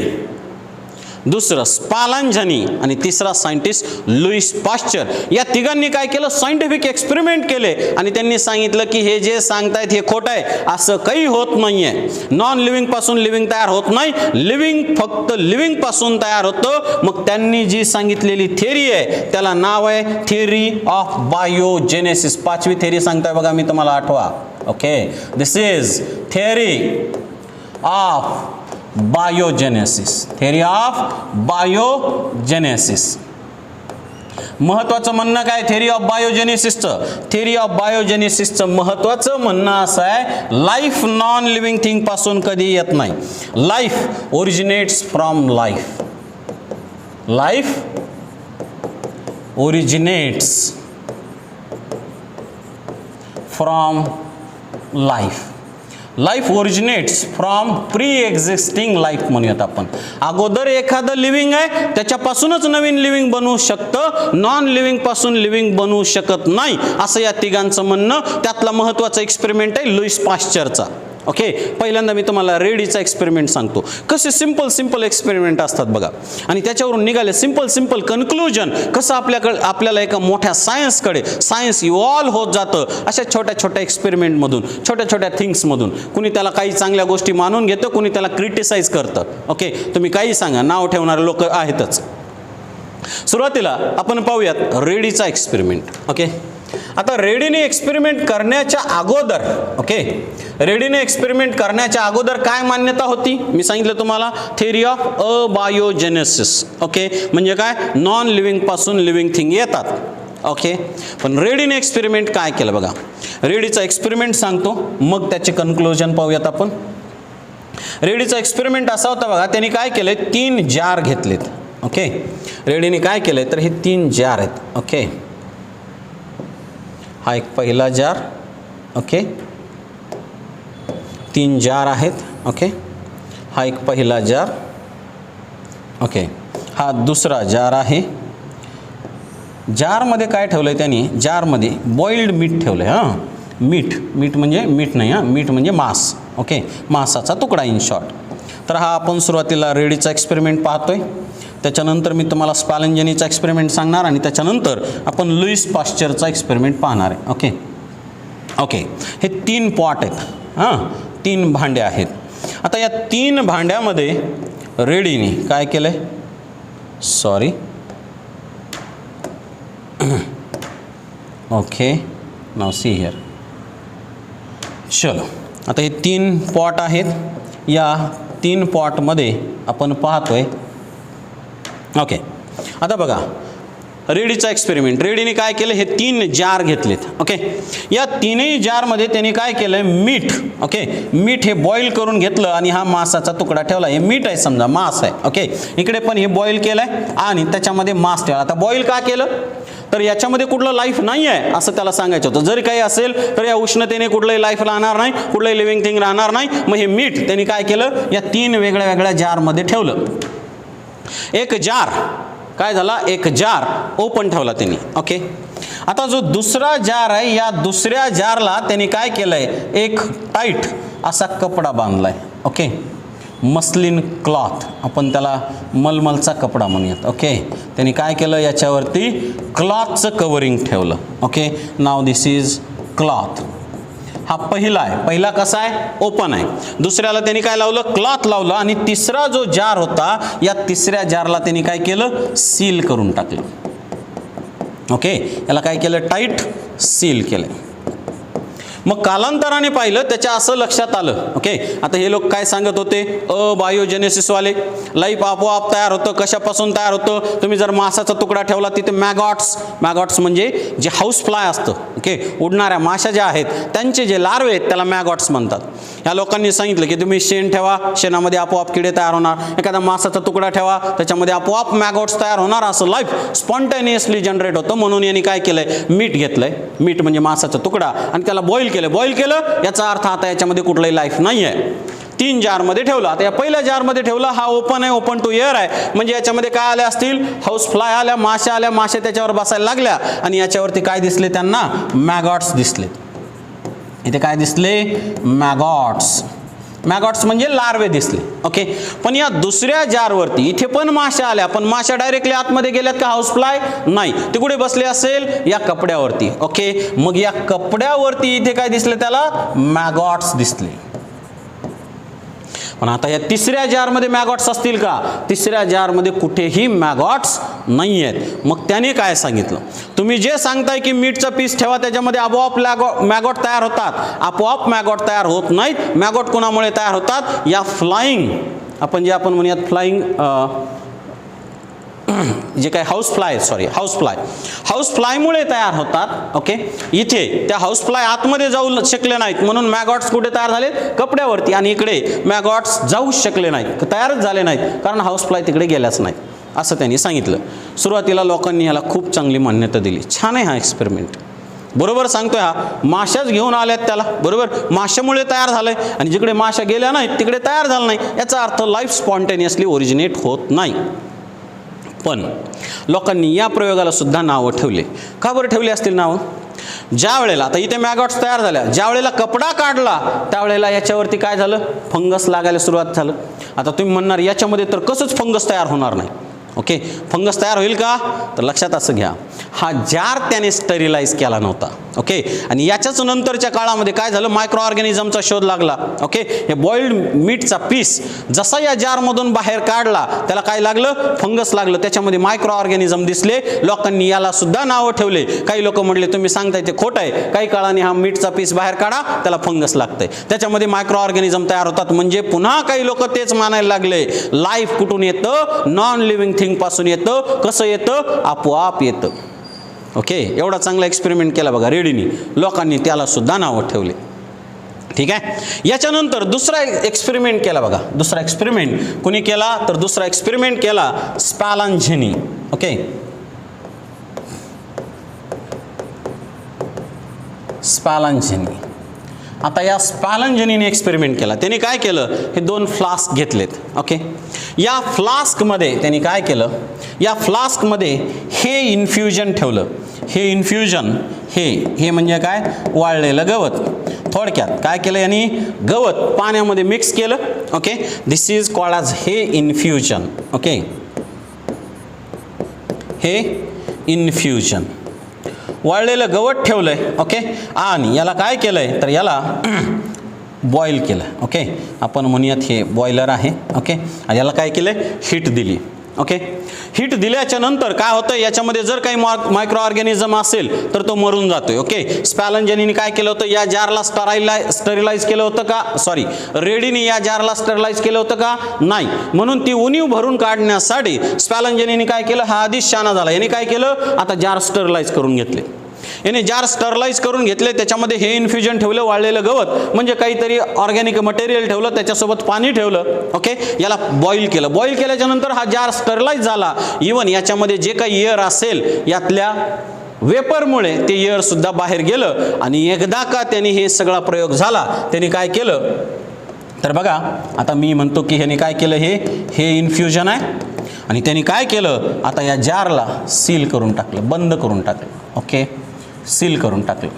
दुसरं स्पालांझनी आणि तिसरा सायंटिस्ट लुईस पाश्चर. या तिघांनी काय केलं, सायंटिफिक एक्सपेरिमेंट केले आणि त्यांनी सांगितलं की हे जे सांगतायत हे खोटं आहे, असं काही होत नाहीये. नॉन लिव्हिंग पासून लिव्हिंग तयार होत नाही, लिव्हिंग फक्त लिव्हिंग पासून तयार होतं. मग त्यांनी जी सांगितलेली थेरी आहे त्याला नाव आहे थेरी ऑफ बायोजेनेसिस. 5वी थेरी सांगताय बघा मी, तुम्हाला आठवा. Okay, this is theory of biogenesis, theory of biogenesis. महत्वाचं म्हणणं काय थेरी ऑफ बायोजेनेसिसचं? थेरी ऑफ बायोजेनेसिसचं महत्वाचं म्हणणं असं आहे, लाईफ नॉन लिव्हिंग थिंग पासून कधी येत नाही. Life originates from life. Life originates from life. Life originates from pre existing life म्हणूयात आपण. अगोदर एखादं लिव्हिंग आहे त्याच्यापासूनच नवीन लिव्हिंग बनवू शकतं, नॉन लिव्हिंग पासून लिव्हिंग बनवू शकत नाही, असं या तिघांचं म्हणणं. त्यातला महत्त्वाचा एक्सपेरिमेंट आहे लुईस पाश्चरचा. ओके, पहिल्यांदा मी तुम्हाला रेडीचा एक्सपेरिमेंट सांगतो. कसे सिंपल एक्सपेरिमेंट असतात बघा, आणि त्याच्यावरून निघाले सिंपल कन्क्लुजन. कसं आपल्याला एका मोठ्या सायन्स इव्हॉल्व होत जातं अशा छोट्या एक्सपेरिमेंटमधून, छोट्या थिंग्समधून. कुणी त्याला काही चांगल्या गोष्टी मानून घेतं, कुणी त्याला क्रिटिसाइज करतं. ओके, तुम्ही काही सांगा, नाव ठेवणारे लोक आहेतच. सुरुवातीला आपण पाहूयात रेडीचा एक्सपेरिमेंट. ओके, आता रेडीने एक्सपेरिमेंट करण्याच्या अगोदर, ओके, रेडीने एक्सपेरिमेंट करण्याच्या अगोदर काय मान्यता होती? मी सांगितलं तुम्हाला थेरी ऑफ अबायोजेनेसिस. ओके, म्हणजे काय, नॉन लिव्हिंग पासून लिव्हिंग थिंग येतात. ओके, पण रेडीने एक्सपेरिमेंट काय केलं बघा. रेडीचा एक्सपेरिमेंट सांगतो, मग त्याचे कन्क्लुजन पाहूयात आपण. रेडीचा एक्सपेरिमेंट असा होता बघा, त्यांनी काय केलंय, 3 जार घेतलेत. ओके, रेडीने काय केलंय तर हे 3 जार आहेत. ओके, हा एक पहिला जार. ओके, 3 जार आहेत. ओके, हा एक पहिला जार. ओके, हा दुसरा जार आहे. जारमध्ये काय ठेवलं आहे त्यांनी, जारमध्ये बॉइल्ड मीठ ठेवलं आहे. हां, मीठ म्हणजे मीठ नाही, हां, मीठ म्हणजे मांस. ओके, मांसाचा तुकडा इन शॉर्ट. तर हा आपण सुरुवातीला रेडीचा एक्सपेरिमेंट पाहतोय. त्याच्यानंतर मी तुम्हाला स्पालांझनीचा एक्सपेरिमेंट सांगणार आणि त्याच्यानंतर आपण लुईस पाश्चरचा एक्सपेरिमेंट पाहणार आहे. ओके, हे 3 पॉट आहेत. हां, 3 भांडे आहेत. आता या 3 भांड्यामध्ये रेडीने काय केलं आहे, सॉरी, ओके, नाव सी हिअर. चलो, आता हे 3 पॉट आहेत. या 3 पॉटमध्ये आपण पाहतोय. ओके, आता बघा रेडीचा एक्सपेरिमेंट. रेडीने काय केलं, हे 3 जार घेतलेत. ओके, या 3ही जारमध्ये त्यांनी काय केलं, मीठ. ओके, मीठ हे बॉईल करून घेतलं आणि हा मांसाचा तुकडा ठेवला. हे मीठ आहे, समजा मांस आहे. ओके, इकडे पण हे बॉईल केलं आहे आणि त्याच्यामध्ये मांस ठेवला. आता बॉईल का केलं तर याच्यामध्ये कुठलं लाईफ नाही आहे असं त्याला सांगायचं होतं. जरी काही असेल तर या उष्णतेने कुठलंही लाईफ राहणार नाही, कुठलंही लिव्हिंग थिंग राहणार नाही. मग हे मीठ त्यांनी काय केलं, या 3 वेगळ्या जारमध्ये ठेवलं. एक जार काय झाला, एक जार ओपन ठेवला त्यांनी. ओके, आता जो दुसरा जार आहे, या दुसऱ्या जारला त्यांनी काय केलंय, एक टाईट असा कपडा बांधलाय. ओके, मस्लिन क्लॉथ, आपण त्याला मलमलचा कपडा म्हणूयात. ओके, त्यांनी काय केलं, याच्यावरती क्लॉथचं कवरिंग ठेवलं. Okay, now this is cloth. हा पहिला आहे. पहिला कसा आहे, ओपन आहे. दुसऱ्याला त्यांनी काय लावलं, क्लॉथ लावलं. आणि तिसरा जो जार होता, या तिसऱ्या जारला त्यांनी काय केलं, सील करून टाकलं. ओके, याला काय केलं, टाईट सील केलं. मग कालांतराने पाहिलं, त्याच्या असं लक्षात आलं. ओके, आता हे लोक काय सांगत होते, अबायोजेनेसिसवाले, लाईफ आपोआप तयार होतं. कशापासून तयार होतं, तुम्ही जर मांसाचा तुकडा ठेवला तिथे मॅगॉट्स म्हणजे जे हाऊस फ्लाय असतं, ओके, उडणाऱ्या माशा ज्या आहेत त्यांचे जे लार्वे आहेत त्याला मॅगॉट्स म्हणतात. या लोकांनी सांगितलं की तुम्ही शेण ठेवा, शेणामध्ये आपोआप किडे तयार होणार. एखादा मांसाचा तुकडा ठेवा, त्याच्यामध्ये आपोआप मॅगॉट्स तयार होणार. असं लाईफ स्पॉन्टेनियसली जनरेट होतं. म्हणून यांनी काय केलंय, मीठ घेतलंय, मीठ म्हणजे मांसाचा तुकडा, आणि त्याला बॉईल केलं. याचा अर्थ आता याच्यामध्ये कुठलाही लाईफ नाही आहे. 3 जारमध्ये ठेवला. आता या पहिल्या जारमध्ये ठेवला, हा ओपन आहे, ओपन टू एअर आहे. म्हणजे याच्यामध्ये काय आल्या असतील, हाऊस फ्लाय आल्या, माशा आल्या, माशा त्याच्यावर बसायला लागल्या आणि याच्यावरती काय दिसले त्यांना, मॅगॉट्स दिसले. इथे काय दिसले, मॅगॉट्स. मॅगॉट्स म्हणजे लार्वे दिसले. ओके, पण या दुसऱ्या जारवरती इथे पण माशा आल्या, पण माशा डायरेक्टली आतमध्ये गेल्यात का हाऊस फ्लाय? नाही, ते कुठे बसले असेल? या कपड्यावरती. ओके, मग या कपड्यावरती इथे काय दिसले त्याला? मॅगॉट्स दिसले. पण आता या तिसऱ्या जारमध्ये मॅगॉट्स असतील का? तिसऱ्या जारमध्ये कुठेही मॅगॉट्स नाही आहेत. मग त्याने काय सांगितलं? तुम्ही जे सांगताय की मीठचा पीस ठेवा त्याच्यामध्ये आपोआप मॅगॉट तयार होतात, आपोआप मॅगॉट तयार होत नाहीत. मॅगॉट कोणामुळे तयार होतात? या फ्लाइंग, आपण म्हणूयात फ्लाइंग जे काय हाऊस फ्लायमुळे तयार होतात. ओके, इथे त्या हाऊस फ्लाय आतमध्ये जाऊ शकले नाहीत म्हणून मॅगॉट्स कुठे तयार झाले? कपड्यावरती. आणि इकडे मॅगॉट्स जाऊ शकले नाहीत, तयारच झाले नाहीत, कारण हाऊस फ्लाय तिकडे गेल्याच नाहीत, असं त्यांनी सांगितलं. सुरुवातीला लोकांनी याला खूप चांगली मान्यता दिली. छान आहे हा एक्सपेरिमेंट, बरोबर सांगतोय हा. माशाच घेऊन आल्यात त्याला, बरोबर, माशामुळे तयार झालंय. आणि जिकडे माशा गेल्या नाहीत तिकडे तयार झालं नाही, याचा अर्थ लाईफ स्पॉन्टेनियसली ओरिजिनेट होत नाही. पण लोकांनी या प्रयोगाला सुद्धा नावं ठेवले. का बरं ठेवले असतील नावं? ज्या वेळेला आता इथे मॅगॉट्स तयार झाल्या, ज्या वेळेला कपडा काढला त्यावेळेला याच्यावरती काय झालं? फंगस लागायला सुरुवात झालं. आता तुम्ही म्हणणार याच्यामध्ये तर कसंच फंगस तयार होणार नाही. ओके, फंगस तयार होईल का? तर लक्षात असं घ्या, हा जार त्याने स्टरिलाइज केला नव्हता. ओके, आणि याच्याच नंतरच्या काळामध्ये काय झालं? मायक्रो ऑर्गॅनिझमचा शोध लागला. ओके, हे बॉइल्ड मीटचा पीस जसा या जारमधून बाहेर काढला त्याला काय लागलं? फंगस लागलं, त्याच्यामध्ये मायक्रो ऑर्गॅनिझम दिसले. लोकांनी याला सुद्धा नावं ठेवले. काही लोक म्हणले तुम्ही सांगताय ते खोटं आहे, काही काळाने हा मीटचा पीस बाहेर काढा त्याला फंगस लागतंय, त्याच्यामध्ये मायक्रो ऑर्गॅनिझम तयार होतात. म्हणजे पुन्हा काही लोक तेच मानायला लागले, लाईफ कुठून येतं? नॉन लिव्हिंग थिंग पासून येतं. कसं येतं? आपोआप येतं. ओके, एवढा चांगला एक्सपेरिमेंट केला बघा रेडीनी, लोकांनी त्याला सुद्धा नावं ठेवले. ठीक आहे, याच्यानंतर दुसरा एक्सपेरिमेंट केला बघा. दुसरा एक्सपेरिमेंट कोणी केला? तर दुसरा एक्सपेरिमेंट केला स्पॅलंजेनी. ओके, स्पॅलंजेनी. आता या स्पॅलंजेनीने एक्सपेरिमेंट केला. त्यांनी काय केलं? हे 2 फ्लास्क घेतलेत. ओके, या फ्लास्कमध्ये त्यांनी काय केलं? या फ्लास्कमध्ये हे इन्फ्युजन ठेवलं. हे इन्फ्युजन, हे म्हणजे काय? वाळलेलं गवत. थोडक्यात काय केलं यांनी? गवत पाण्यामध्ये मिक्स केलं. Okay, this is called as हे इन्फ्युजन. ओके, हे इन्फ्युजन, वाळलेलं गवत ठेवलंय. ओके, आणि याला काय केलंय? तर याला बॉईल केलं. ओके, आपण म्हणूयात हे बॉयलर आहे. ओके, आणि याला काय केलंय? हीट दिली. ओके, हीट दिल्याच्या नंतर काय होतं? याच्यामध्ये जर काही मायक्रो ऑर्गॅनिझम असेल तर तो मरून जातोय. ओके, स्पॅलंजेनीने काय केलं होतं? या जारला स्टरिलाइज केलं होतं का? रेडीने या जारला स्टरिलाइज केलं होतं का? नाही. म्हणून ती उणीव भरून काढण्यासाठी स्पॅलंजेनीने काय केलं? हा आधीच शहाणा झाला. याने काय केलं? आता जार स्टरिलाइज करून घेतले. याने जार स्टरलाइज करून घेतले, त्याच्यामध्ये हे इन्फ्युजन ठेवलं, वाळलेलं गवत म्हणजे काहीतरी ऑर्गॅनिक मटेरियल ठेवलं, त्याच्यासोबत पाणी ठेवलं. ओके, याला बॉईल केलं. बॉईल केल्याच्या नंतर हा जार स्टरलाइज झाला. इवन याच्यामध्ये जे काही एअर असेल यातल्या वेपरमुळे ते एअर सुद्धा बाहेर गेलं. आणि एकदा का त्यांनी हे सगळा प्रयोग झाला, त्यांनी काय केलं? तर बघा, आता मी म्हणतो की ह्याने काय केलं? हे इन्फ्युजन आहे आणि त्यांनी काय केलं? आता या जारला सील करून टाकलं, बंद करून टाकलं. ओके, सील करून टाकलं.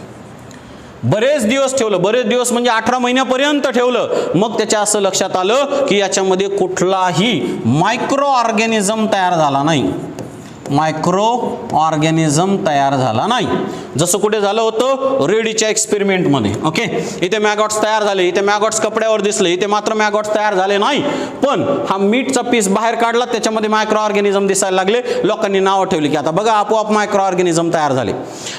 बरेच दिवस ठेवलं, बरेच दिवस म्हणजे 18 महिन्यापर्यंत ठेवलं. मग त्याच्या असं लक्षात आलं की याच्यामध्ये कुठलाही मायक्रो ऑर्गॅनिझम तयार झाला नाही. मायक्रो ऑर्गॅनिझम तयार झाला नाही. जसं कुठे झालं होतं? रेडीच्या एक्सपेरिमेंटमध्ये. ओके, इथे मॅगॉट्स तयार झाले, इथे मॅगॉट्स कपड्यावर दिसले, इथे मात्र मॅगॉट्स तयार झाले नाही. पण हा मीटचा पीस बाहेर काढला, त्याच्यामध्ये मायक्रो ऑर्गॅनिझम दिसायला लागले. लोकांनी नावं ठेवली की आता बघा आपोआप मायक्रो ऑर्गॅनिझम तयार झाले.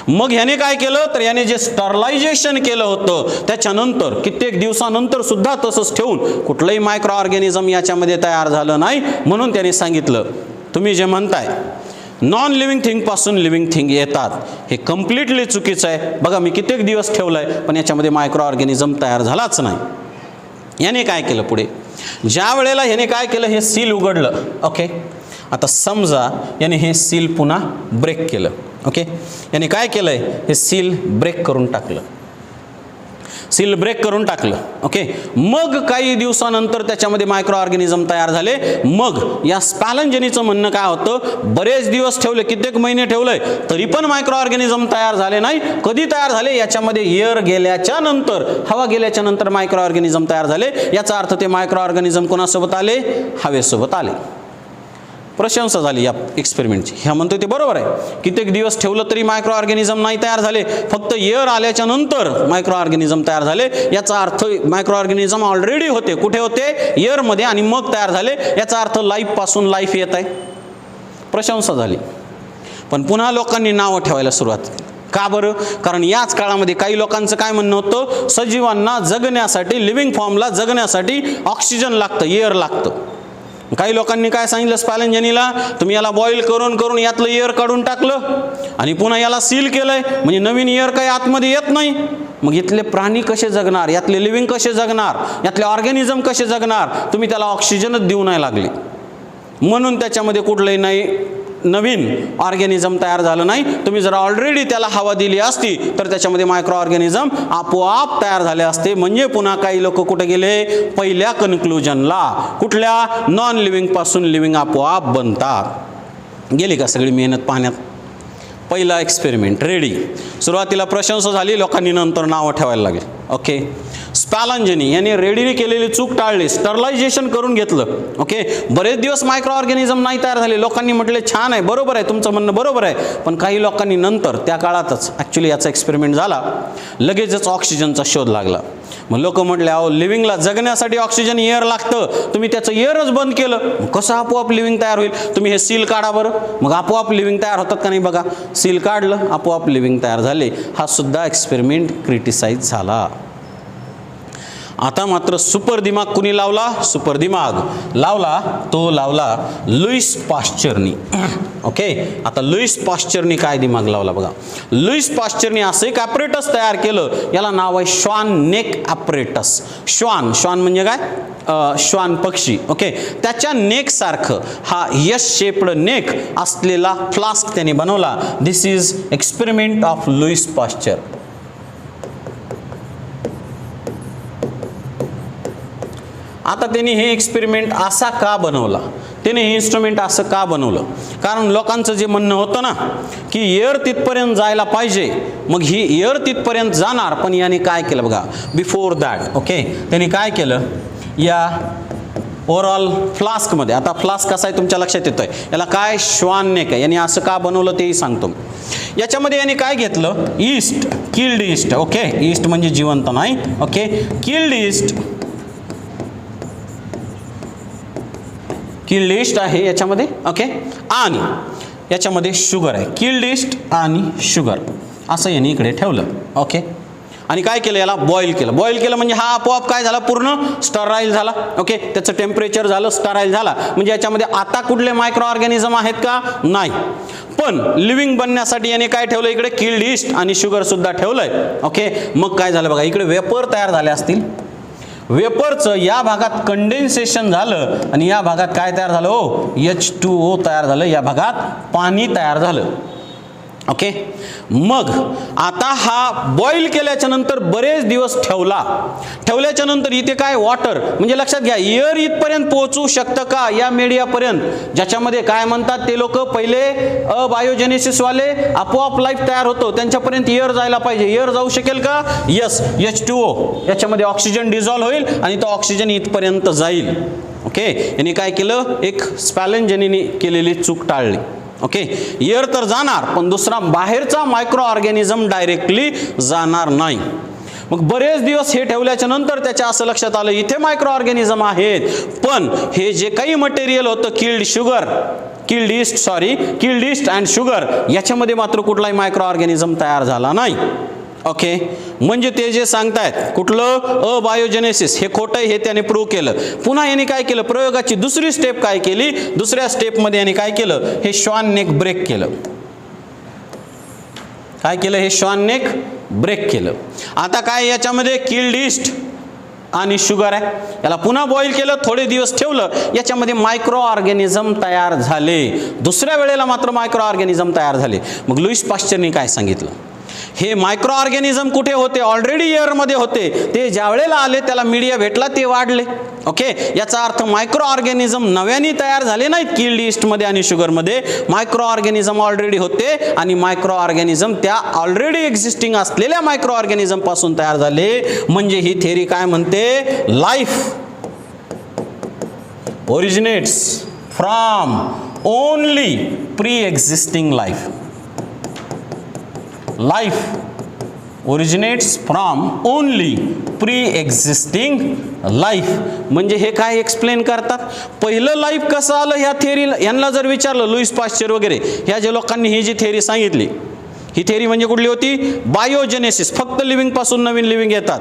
मग ह्याने काय केलं? तर याने जे स्टरलायझेशन केलं होतं त्याच्यानंतर कित्येक दिवसानंतर सुद्धा तसंच ठेवून कुठलंही मायक्रो ऑर्गॅनिझम याच्यामध्ये तयार झालं नाही. म्हणून त्याने सांगितलं तुम्ही जे म्हणताय नॉन लिव्हिंग थिंग पासून लिव्हिंग थिंग येतात, हे कम्प्लिटली चुकीचं आहे. बघा मी कित्येक दिवस ठेवलंय पण याच्यामध्ये मायक्रो ऑर्गॅनिझम तयार झालाच नाही. याने काय केलं पुढे? ज्या वेळेला याने काय केलं? हे सील उघडलं. ओके, आता समजा याने हे सील पुन्हा ब्रेक केलं. ओके, याने काय केलंय? हे सील ब्रेक करून टाकलं. सील ब्रेक करून टाकलं. ओके, मग काही दिवसानंतर त्याच्यामध्ये मायक्रो ऑर्गॅनिझम तयार झाले. मग या स्पॅलंजेनीचं म्हणणं काय होतं, बरेच दिवस ठेवले, कित्येक महिने ठेवलंय तरी पण मायक्रो ऑर्गॅनिझम तयार झाले नाही. कधी तयार झाले, याच्यामध्ये एअर गेल्याच्या नंतर, हवा गेल्याच्या नंतर मायक्रो ऑर्गॅनिझम तयार झाले. याचा अर्थ ते मायक्रो ऑर्गॅनिझम कोणासोबत आले, हवेसोबत आले. प्रशंसा झाली या एक्सपेरिमेंटची. ह्या म्हणतो ते बरोबर आहे, कित्येक दिवस ठेवलं तरी मायक्रो ऑर्गॅनिझम नाही तयार झाले, फक्त एअर आल्याच्या नंतर मायक्रो ऑर्गॅनिझम तयार झाले. याचा अर्थ मायक्रो ऑर्गॅनिझम ऑलरेडी होते, कुठे होते, एअरमध्ये, आणि मग तयार झाले. याचा अर्थ लाईफ पासून लाईफ येत आहे. प्रशंसा झाली. पण पुन्हा लोकांनी नावं ठेवायला सुरुवात केली. का बरं? कारण याच काळामध्ये काही लोकांचं काय म्हणणं होतं, सजीवांना जगण्यासाठी, लिव्हिंग फॉर्मला जगण्यासाठी ऑक्सिजन लागतं, एअर लागतं. काही लोकांनी काय सांगितलं स्पॅलंजेनीला, तुम्ही याला बॉईल करून करून यातलं एअर काढून टाकलं आणि पुन्हा याला सील केलंय, म्हणजे नवीन एअर काही आतमध्ये येत नाही. मग इथले प्राणी कसे जगणार, यातले लिव्हिंग कसे जगणार, यातले ऑर्गॅनिझम कसे जगणार? तुम्ही त्याला ऑक्सिजनच देऊ नाही लागले, म्हणून त्याच्यामध्ये कुठलंही नाही नवीन ऑर्गॅनिझम तयार झालं नाही. तुम्ही जर ऑलरेडी त्याला हवा दिली असती तर त्याच्यामध्ये मायक्रो ऑर्गॅनिझम आपोआप तयार झाले असते. म्हणजे पुन्हा काही लोक कुठे गेले, पहिल्या कन्क्लुजनला, कुठल्या, नॉन लिव्हिंग पासून लिव्हिंग आपोआप बनतात. गेली का सगळी मेहनत पाण्यात? पहिला एक्सपेरिमेंट रेडी. सुरुवातीला प्रशंसा झाली, लोकांनी नंतर नावं ठेवायला लागली. ओके, स्पॅलंजेनी यांनी रेडीने केलेली चूक टाळली, स्टरलायझेशन करून घेतलं. ओके, बरेच दिवस मायक्रो ऑर्गॅनिझम नाही तयार झाले. लोकांनी म्हटले छान आहे, बरोबर आहे, तुमचं म्हणणं बरोबर आहे. पण काही लोकांनी नंतर, त्या काळातच ॲक्च्युली याचा एक्सपेरिमेंट झाला, लगेचच ऑक्सिजनचा शोध लागला. मग लोक म्हटले, अहो लिव्हिंगला जगण्यासाठी ऑक्सिजन एअर लागतं, तुम्ही त्याचं एअरच बंद केलं, कसं आपोआप लिव्हिंग तयार होईल? तुम्ही हे सील काढा बरं, मग आपोआप लिव्हिंग तयार होतात का नाही बघा. सील काढलं, आपोआप लिव्हिंग तयार झाले. हा सुद्धा एक्सपेरिमेंट क्रिटिसाइज झाला. आता मात्र सुपर दिमाग कुणी लावला? सुपर दिमाग लावला, तो लावला लुईस पाश्चरनी. ओके, आता लुईस पाश्चरनी काय दिमाग लावला बघा. लुईस पाश्चरनी असं एक ॲपरेटस तयार केलं, याला नाव आहे श्वान नेक ॲपरेटस. श्वान, श्वान म्हणजे काय, श्वान पक्षी. ओके, त्याच्या नेक सारखं हा यस शेप्ड नेक असलेला फ्लास्क त्याने बनवला. This is experiment of Louis Pasteur. आता त्यांनी हे एक्सपेरिमेंट असा का बनवला, त्याने हे इन्स्ट्रुमेंट असं का बनवलं? कारण लोकांचं जे म्हणणं होतं ना की एअर तिथपर्यंत जायला पाहिजे, मग ही एअर तिथपर्यंत जाणार. पण याने काय केलं बघा, बिफोर दॅट. ओके, त्यांनी काय केलं, या ओव्हरऑल फ्लास्कमध्ये, आता फ्लास्क कसा आहे तुमच्या लक्षात येतोय, याला काय श्वान नेक आहे. यांनी असं का बनवलं तेही सांगतो. याच्यामध्ये यांनी काय घेतलं, east, killed east. Okay, east म्हणजे जिवंत नाही. Okay, killed east, killed east आहे याच्यामध्ये. ओके, आणि याच्यामध्ये शुगर आहे. किल्ड ईस्ट आणि शुगर असं यांनी इकडे ठेवलं. ओके, आणि काय केलं, याला बॉईल केलं. बॉईल केलं म्हणजे हा आपोआप काय झाला, पूर्ण स्टराईल झाला. ओके, त्याचं टेम्परेचर झालं, स्टराईल झाला. म्हणजे याच्यामध्ये आता कुठले मायक्रो ऑर्गॅनिझम आहेत का, नाही. पण लिव्हिंग बनण्यासाठी याने काय ठेवलं, इकडे किल्ड ईस्ट आणि शुगर सुद्धा ठेवलंय. ओके, मग काय झालं बघा, इकडे वेपर तयार झाले असतील. वेपरचं या भागात कंडेन्सेशन झालं आणि या भागात काय तयार झालं, H2O तयार झालं. या भागात पाणी तयार झालं. ओके, मग आता हा बॉईल केल्याच्या नंतर बरेच दिवस ठेवल्याच्या नंतर इथे काय, वॉटर, म्हणजे लक्षात घ्या एअर इथपर्यंत पोहोचू शकतं का, या मीडियापर्यंत, ज्याच्यामध्ये काय म्हणतात ते लोक पहिले अबायोजेनेसिस वाले, आपोआप लाईफ तयार होतो, त्यांच्यापर्यंत एअर जायला पाहिजे. एअर जाऊ शकेल का, यस, H2O, याच्यामध्ये ऑक्सिजन डिझॉल्व्ह होईल आणि तो ऑक्सिजन इथपर्यंत जाईल. ओके, यांनी काय केलं, एक स्पॅलंजेनीने केलेली चूक टाळली. ओके, एअर तर जाणार पण दुसरा बाहेरचा मायक्रो ऑर्गॅनिझम डायरेक्टली जाणार नाही. मग बरेच दिवस हे ठेवल्याच्या नंतर त्याच्या असं लक्षात आलं इथे मायक्रो ऑर्गॅनिझम आहेत, पण हे जे काही मटेरियल होतं किल्ड ईस्ट अँड शुगर, याच्यामध्ये मात्र कुठलाही मायक्रो ऑर्गॅनिझम तयार झाला नाही. ओके, म्हणजे ते जे सांगतायत कुठलं अबायोजेनेसिस, हे खोटं आहे, हे त्याने प्रूव्ह केलं. पुन्हा यांनी काय केलं, प्रयोगाची दुसरी स्टेप काय केली, दुसऱ्या स्टेपमध्ये यांनी काय केलं, हे श्वान नेक ब्रेक केलं. काय केलं, हे श्वान नेक ब्रेक केलं. आता काय, याच्यामध्ये किल्ड ईस्ट आणि शुगर आहे, याला पुन्हा बॉईल केलं, थोडे दिवस ठेवलं, याच्यामध्ये मायक्रो ऑर्गॅनिझम तयार झाले. दुसऱ्या वेळेला मात्र मायक्रो ऑर्गॅनिझम तयार झाले. मग लुईस पाश्चरनी काय सांगितलं, हे मायक्रो ऑर्गॅनिझम कुठे होते? ऑलरेडी एअरमध्ये होते. ते ज्या वेळेला आले त्याला मीडिया भेटला, ते वाढले. ओके, याचा अर्थ मायक्रो ऑर्गॅनिझम नव्याने तयार झाले नाहीत किल्ड ईस्टमध्ये आणि शुगरमध्ये. मायक्रो ऑर्गॅनिझम ऑलरेडी होते आणि मायक्रो ऑर्गॅनिझम त्या ऑलरेडी एक्झिस्टिंग असलेल्या मायक्रो ऑर्गॅनिझम पासून तयार झाले. म्हणजे ही थेरी काय म्हणते? Life originates from only pre-existing life. Life originates from only pre-existing life. म्हणजे हे काय एक्सप्लेन करतात? पहिलं लाईफ कसं आलं ह्या थेरीला, यांना जर विचारलं, लुईस पाश्चर वगैरे ह्या जे लोकांनी ही जी थेरी सांगितली, ही थेरी म्हणजे कुठली होती? बायोजेनेसिस. फक्त लिव्हिंग पासून नवीन लिव्हिंग येतात.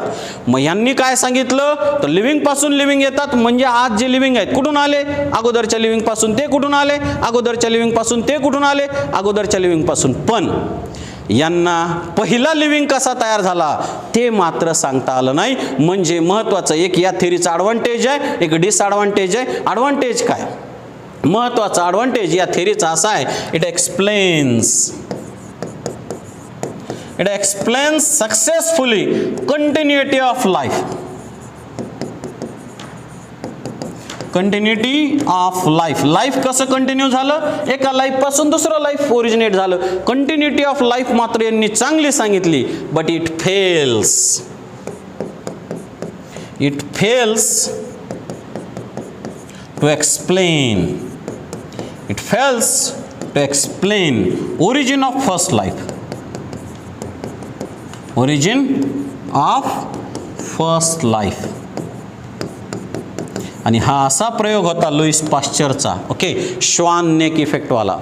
मग यांनी काय सांगितलं? तर लिव्हिंग पासून लिव्हिंग येतात म्हणजे आज जे लिव्हिंग आहेत कुठून आले? अगोदरच्या लिव्हिंग पासून. ते कुठून आले? अगोदरच्या लिव्हिंग पासून. ते कुठून आले? अगोदरच्या लिव्हिंग पासून. पण यांना पहिला लिव्हिंग कसा तयार झाला ते मात्र सांगता आलं नाही. म्हणजे महत्वाचं एक या थेरीचा ॲडव्हान्टेज आहे, एक डिसॲडव्हान्टेज आहे. ॲडव्हान्टेज काय? महत्वाचा ॲडव्हान्टेज या थेरीचा असा आहे, it explains successfully continuity of life. Continuity of life. Life कसं कंटिन्यू झालं? एका लाईफ पासून दुसरं लाईफ ओरिजिनेट झालं. कंटिन्युटी ऑफ लाईफ मात्र यांनी चांगली सांगितली. But it fails to explain origin of first life. origin of first life. आणि हा असा प्रयोग होता लुईस पाश्चरचा. ओके, श्वान नेक इफेक्ट वाला.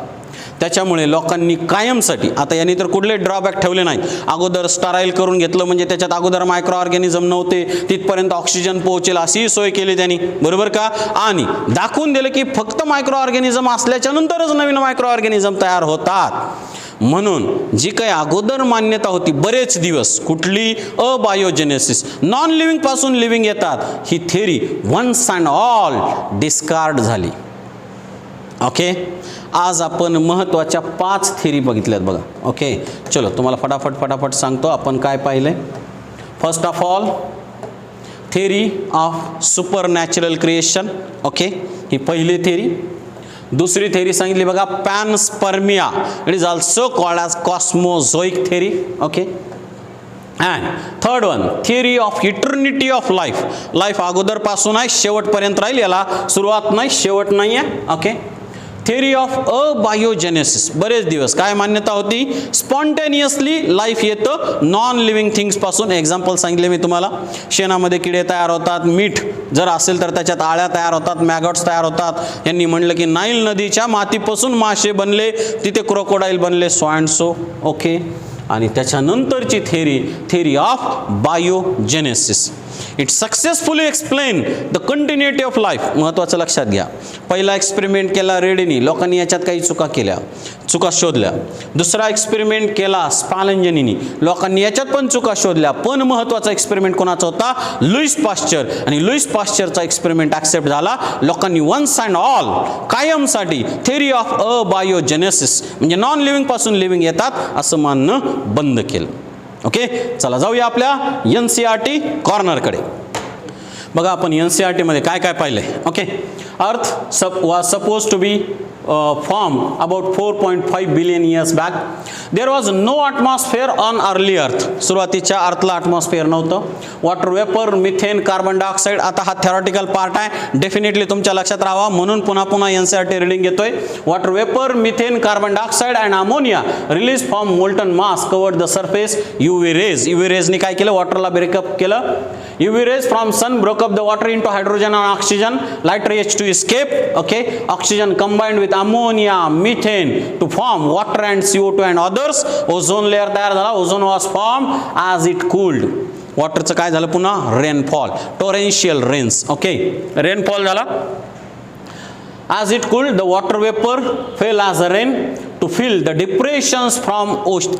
त्याच्यामुळे लोकांनी कायमसाठी, आता यांनी तर कुठले ड्रॉबॅक ठेवले नाहीत. अगोदर स्टराईल करून घेतलं म्हणजे त्याच्यात अगोदर मायक्रो ऑर्गॅनिझम नव्हते, तिथपर्यंत ऑक्सिजन पोहोचेल अशी सोय केली त्यांनी, बरोबर का? आणि दाखवून दिलं की फक्त मायक्रो ऑर्गॅनिझम असल्याच्या नंतरच नवीन मायक्रो ऑर्गॅनिझम तयार होतात. म्हणून जी काही अगोदर मान्यता होती बरेच दिवस, कुठली? अबायोजेनेसिस, नॉन लिव्हिंग पासून लिव्हिंग येतात, ही theory once and all discard झाली. ओके, आज आपण महत्त्वाच्या 5 थेरी बघितल्यात बघा. ओके, चलो तुम्हाला फटाफट सांगतो आपण काय पाहिलंय. First of all, theory of super natural creation. Okay, ही पहिली थेरी. दुसरी थेरी सांगितली बघा, panspermia. It is also called as cosmozoic theory. Okay, and third one, theory of eternity of life. Life अगोदरपासून आहे, शेवटपर्यंत राहील, याला सुरुवात नाही शेवट नाही आहे. Okay, theory of abiogenesis. बरेच दिवस काय मान्यता होती? स्पॉन्टेनियसली लाईफ येतं नॉन लिव्हिंग थिंग्सपासून. एक्झाम्पल सांगितले मी तुम्हाला. शेणामध्ये किडे तयार होतात, मीठ जर असेल तर त्याच्यात आळ्या तयार होतात, मॅगॉट्स तयार होतात. यांनी म्हणलं की नाईल नदीच्या मातीपासून मासे बनले, तिथे क्रोकोडाईल बनले, सो अँड सो. ओके, आणि त्याच्यानंतरची theory of biogenesis. It successfully explain the continuity of life. महत्त्वाचं लक्षात घ्या. पहिला एक्सपेरिमेंट केला रेडेनी, लोकांनी याच्यात काही चुका शोधल्या. दुसरा एक्सपेरिमेंट केला स्पालंजनीनी, लोकांनी याच्यात पण चुका शोधल्या. पण महत्त्वाचा एक्सपेरिमेंट कोणाचा होता? Louis Pasteur. आणि लुईस पाश्चरचा एक्सपेरिमेंट ॲक्सेप्ट झाला. लोकांनी वन्स अँड ऑल कायमसाठी थेरी ऑफ अबायोजेनेसिस म्हणजे नॉन लिव्हिंग पासून लिव्हिंग येतात असं मानणं बंद केलं. ओके, चला जाऊया आपल्या NCERT कॉर्नरकडे. बघा आपण NCERT मध्ये काय काय पाहिलंय. ओके, अर्थ was supposed to be formed about 4.5 billion years back. There was no atmosphere on early earth. सुरुवातीच्या अर्थला अॅटमॉस्फिअर नव्हतं. Water vapour, methane, carbon dioxide. आता हा थेरॉटिकल पार्ट आहे, डेफिनेटली तुमच्या लक्षात राहावा म्हणून पुन्हा NCERT रिडिंग घेतोय. Water vapour, methane, carbon dioxide and ammonia release from molten mass covered the surface. UV rays. UV रेजनी काय केलं? वॉटरला ब्रेकअप केलं. UV rays from sun broke up the water into hydrogen and oxygen. Lighter H2 escape. Okay, oxygen combined with ammonia, methane to form water and CO2 and others. Ozone layer तयार झाला. Ozone was formed as it cooled. वॉटरचं काय झालं पुन्हा? Rainfall, torrential rains. Okay, rainfall झाला. As it cooled, the water vapor fell as a rain to to fill the depressions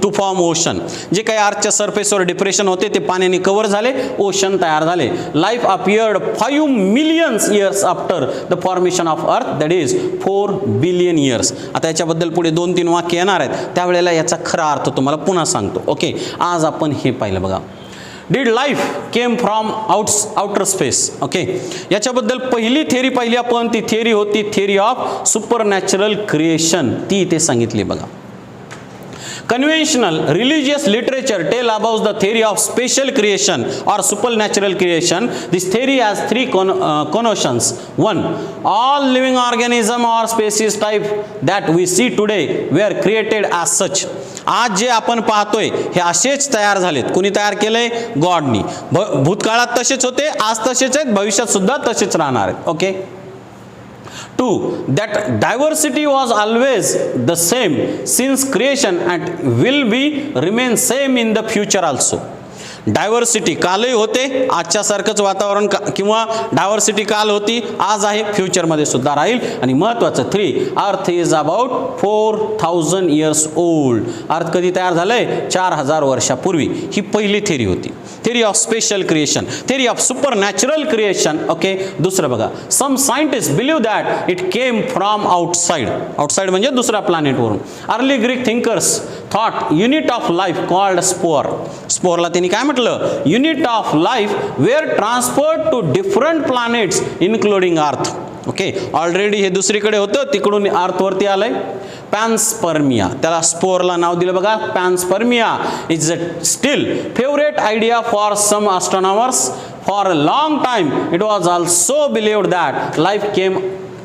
to form ocean. जे काही अर्थच्या सरफेसवर depression होते ते पाण्याने कव्हर झाले, ओशन तयार झाले. Life appeared 5 million years after the formation of earth, that is 4 billion years. आता याच्याबद्दल पुढे 2-3 वाक्य येणार आहेत, त्यावेळेला याचा खरा अर्थ तुम्हाला पुन्हा सांगतो. ओके, आज आपण हे पाहिलं बघा. Did life came from outer space? Okay, याच्याबद्दल पहिली थेरी पाहिली आपण, ती थेरी होती थेरी ऑफ सुपरनॅचरल क्रिएशन. ती इथे सांगितली बघा. Conventional religious literature tell about the theory of special creation or supernatural creation. This theory has 3 connotations. 1. All living organism or species type that we see today were created as such. आज जे आपण पाहतोय हे असेच तयार झालेत. कोणी तयार केलंय? गॉडनी. भूतकाळात तसेच होते, आज तसेच आहेत, भविष्यात सुद्धा तसेच राहणार आहेत. Okay. 2. That diversity was always the same since creation and will be remain same in the future also. Diversity कालही होते, आजच्या सारखंच वातावरण किंवा डायव्हर्सिटी काल होती, आज आहे, फ्युचरमध्ये सुद्धा राहील. आणि महत्त्वाचं 3, earth is about 4000 years old. अर्थ कधी तयार झालंय? 4000 वर्षापूर्वी. ही पहिली थेरी होती, theory of special creation, theory of super natural creation. Okay. दुसरं बघा, some scientist believe that it came from outside. Outside म्हणजे दुसऱ्या प्लॅनेटवरून. Early Greek thinkers thought unit of life called spore. स्पोअरला त्यांनी काय म्हटलं? Unit of life were transferred to different planets including earth. Okay, already हे दुसरीकडे होतं, तिकडून अर्थवरती आलंय. पॅन्सपर्मिया, त्याला स्पोअरला नाव दिलं बघा, panspermia is still favourite idea for some astronomers. For a long time it was also believed that life came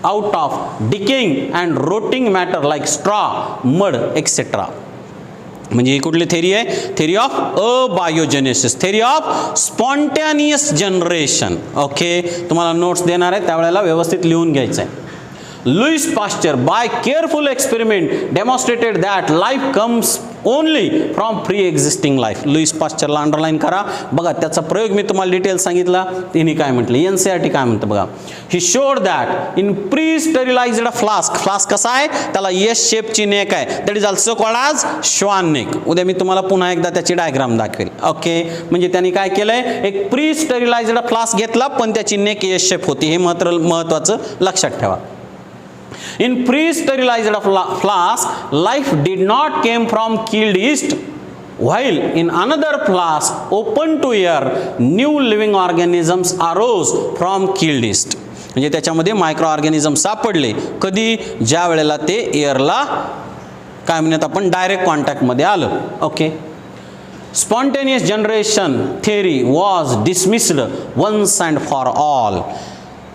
out of decaying and rotting matter like straw, mud, etc. म्हणजे ही कुठली थेरी आहे? Theory of abiogenesis, theory of spontaneous generation. Okay, तुम्हाला notes देणार आहे, त्यावेळेला व्यवस्थित लिहून घ्यायचं आहे. Louis Pasteur by careful experiment demonstrated that life comes only from pre-existing life. Louis पाश्चरला अंडरलाईन करा बघा, त्याचा प्रयोग मी तुम्हाला डिटेल सांगितला. तिने काय म्हटलं? NCERT काय म्हणतं बघा. He showed that in pre sterilised flask. Flask कसा आहे? त्याला एस शेपची नेक आहे, that is also called as श्वान नेक. उद्या मी तुम्हाला पुन्हा एकदा त्याची डायग्राम दाखवेल. ओके, म्हणजे त्यांनी काय केलंय? एक प्री स्टरिलाइज्ड फ्लास्क घेतला, पण त्याची नेक एस शेप होती. हे महत्त्वाचं लक्षात ठेवा. In pre-sterilized flask, life did not came from keeled yeast, while in another flask open to air, new living organisms arose from keeled yeast. म्हणजे त्याच्यामध्ये मायक्रो ऑर्गॅनिझम सापडले. कधी? ज्या वेळेला ते एअरला काय म्हणत आपण डायरेक्ट कॉन्टॅक्टमध्ये आलं. Okay. Spontaneous generation theory was dismissed once and for all.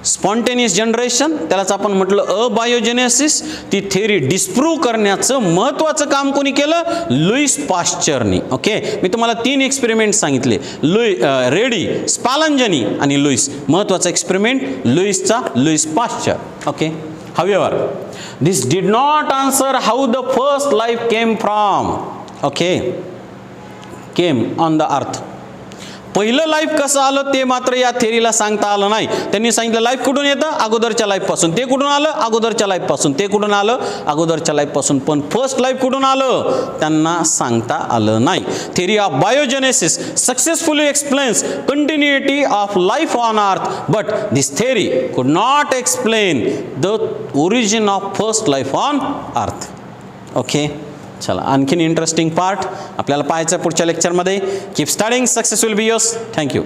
Spontaneous generation, त्यालाच आपण म्हटलं अबायोजेनेसिस, ती थेरी डिस्प्रूव्ह करण्याचं महत्त्वाचं काम कोणी केलं? लुईस पाश्चरनी. ओके, मी तुम्हाला 3 एक्सपेरिमेंट सांगितले, रेडी, स्पालंजनी आणि लुईस. महत्त्वाचा एक्सपेरिमेंट लुईसचा, Louis Pasteur. Okay. However, this did not answer how the first life came from. Okay, came on the earth. पहिलं लाईफ कसं आलं ते मात्र या थेरीला सांगता आलं नाही. त्यांनी सांगितलं लाईफ कुठून येतं? अगोदरच्या लाईफपासून. ते कुठून आलं? अगोदरच्या लाईफपासून. ते कुठून आलं? अगोदरच्या लाईफपासून. पण फर्स्ट लाईफ कुठून आलं? त्यांना सांगता आलं नाही. Theory of biogenesis successfully explains continuity of life on earth, but this theory could not explain the origin of first life on earth. Okay, चला आणखीन इंटरेस्टिंग पार्ट आपल्याला पाहायचं पुढच्या लेक्चरमध्ये. Keep studying, success will be yours. Thank you.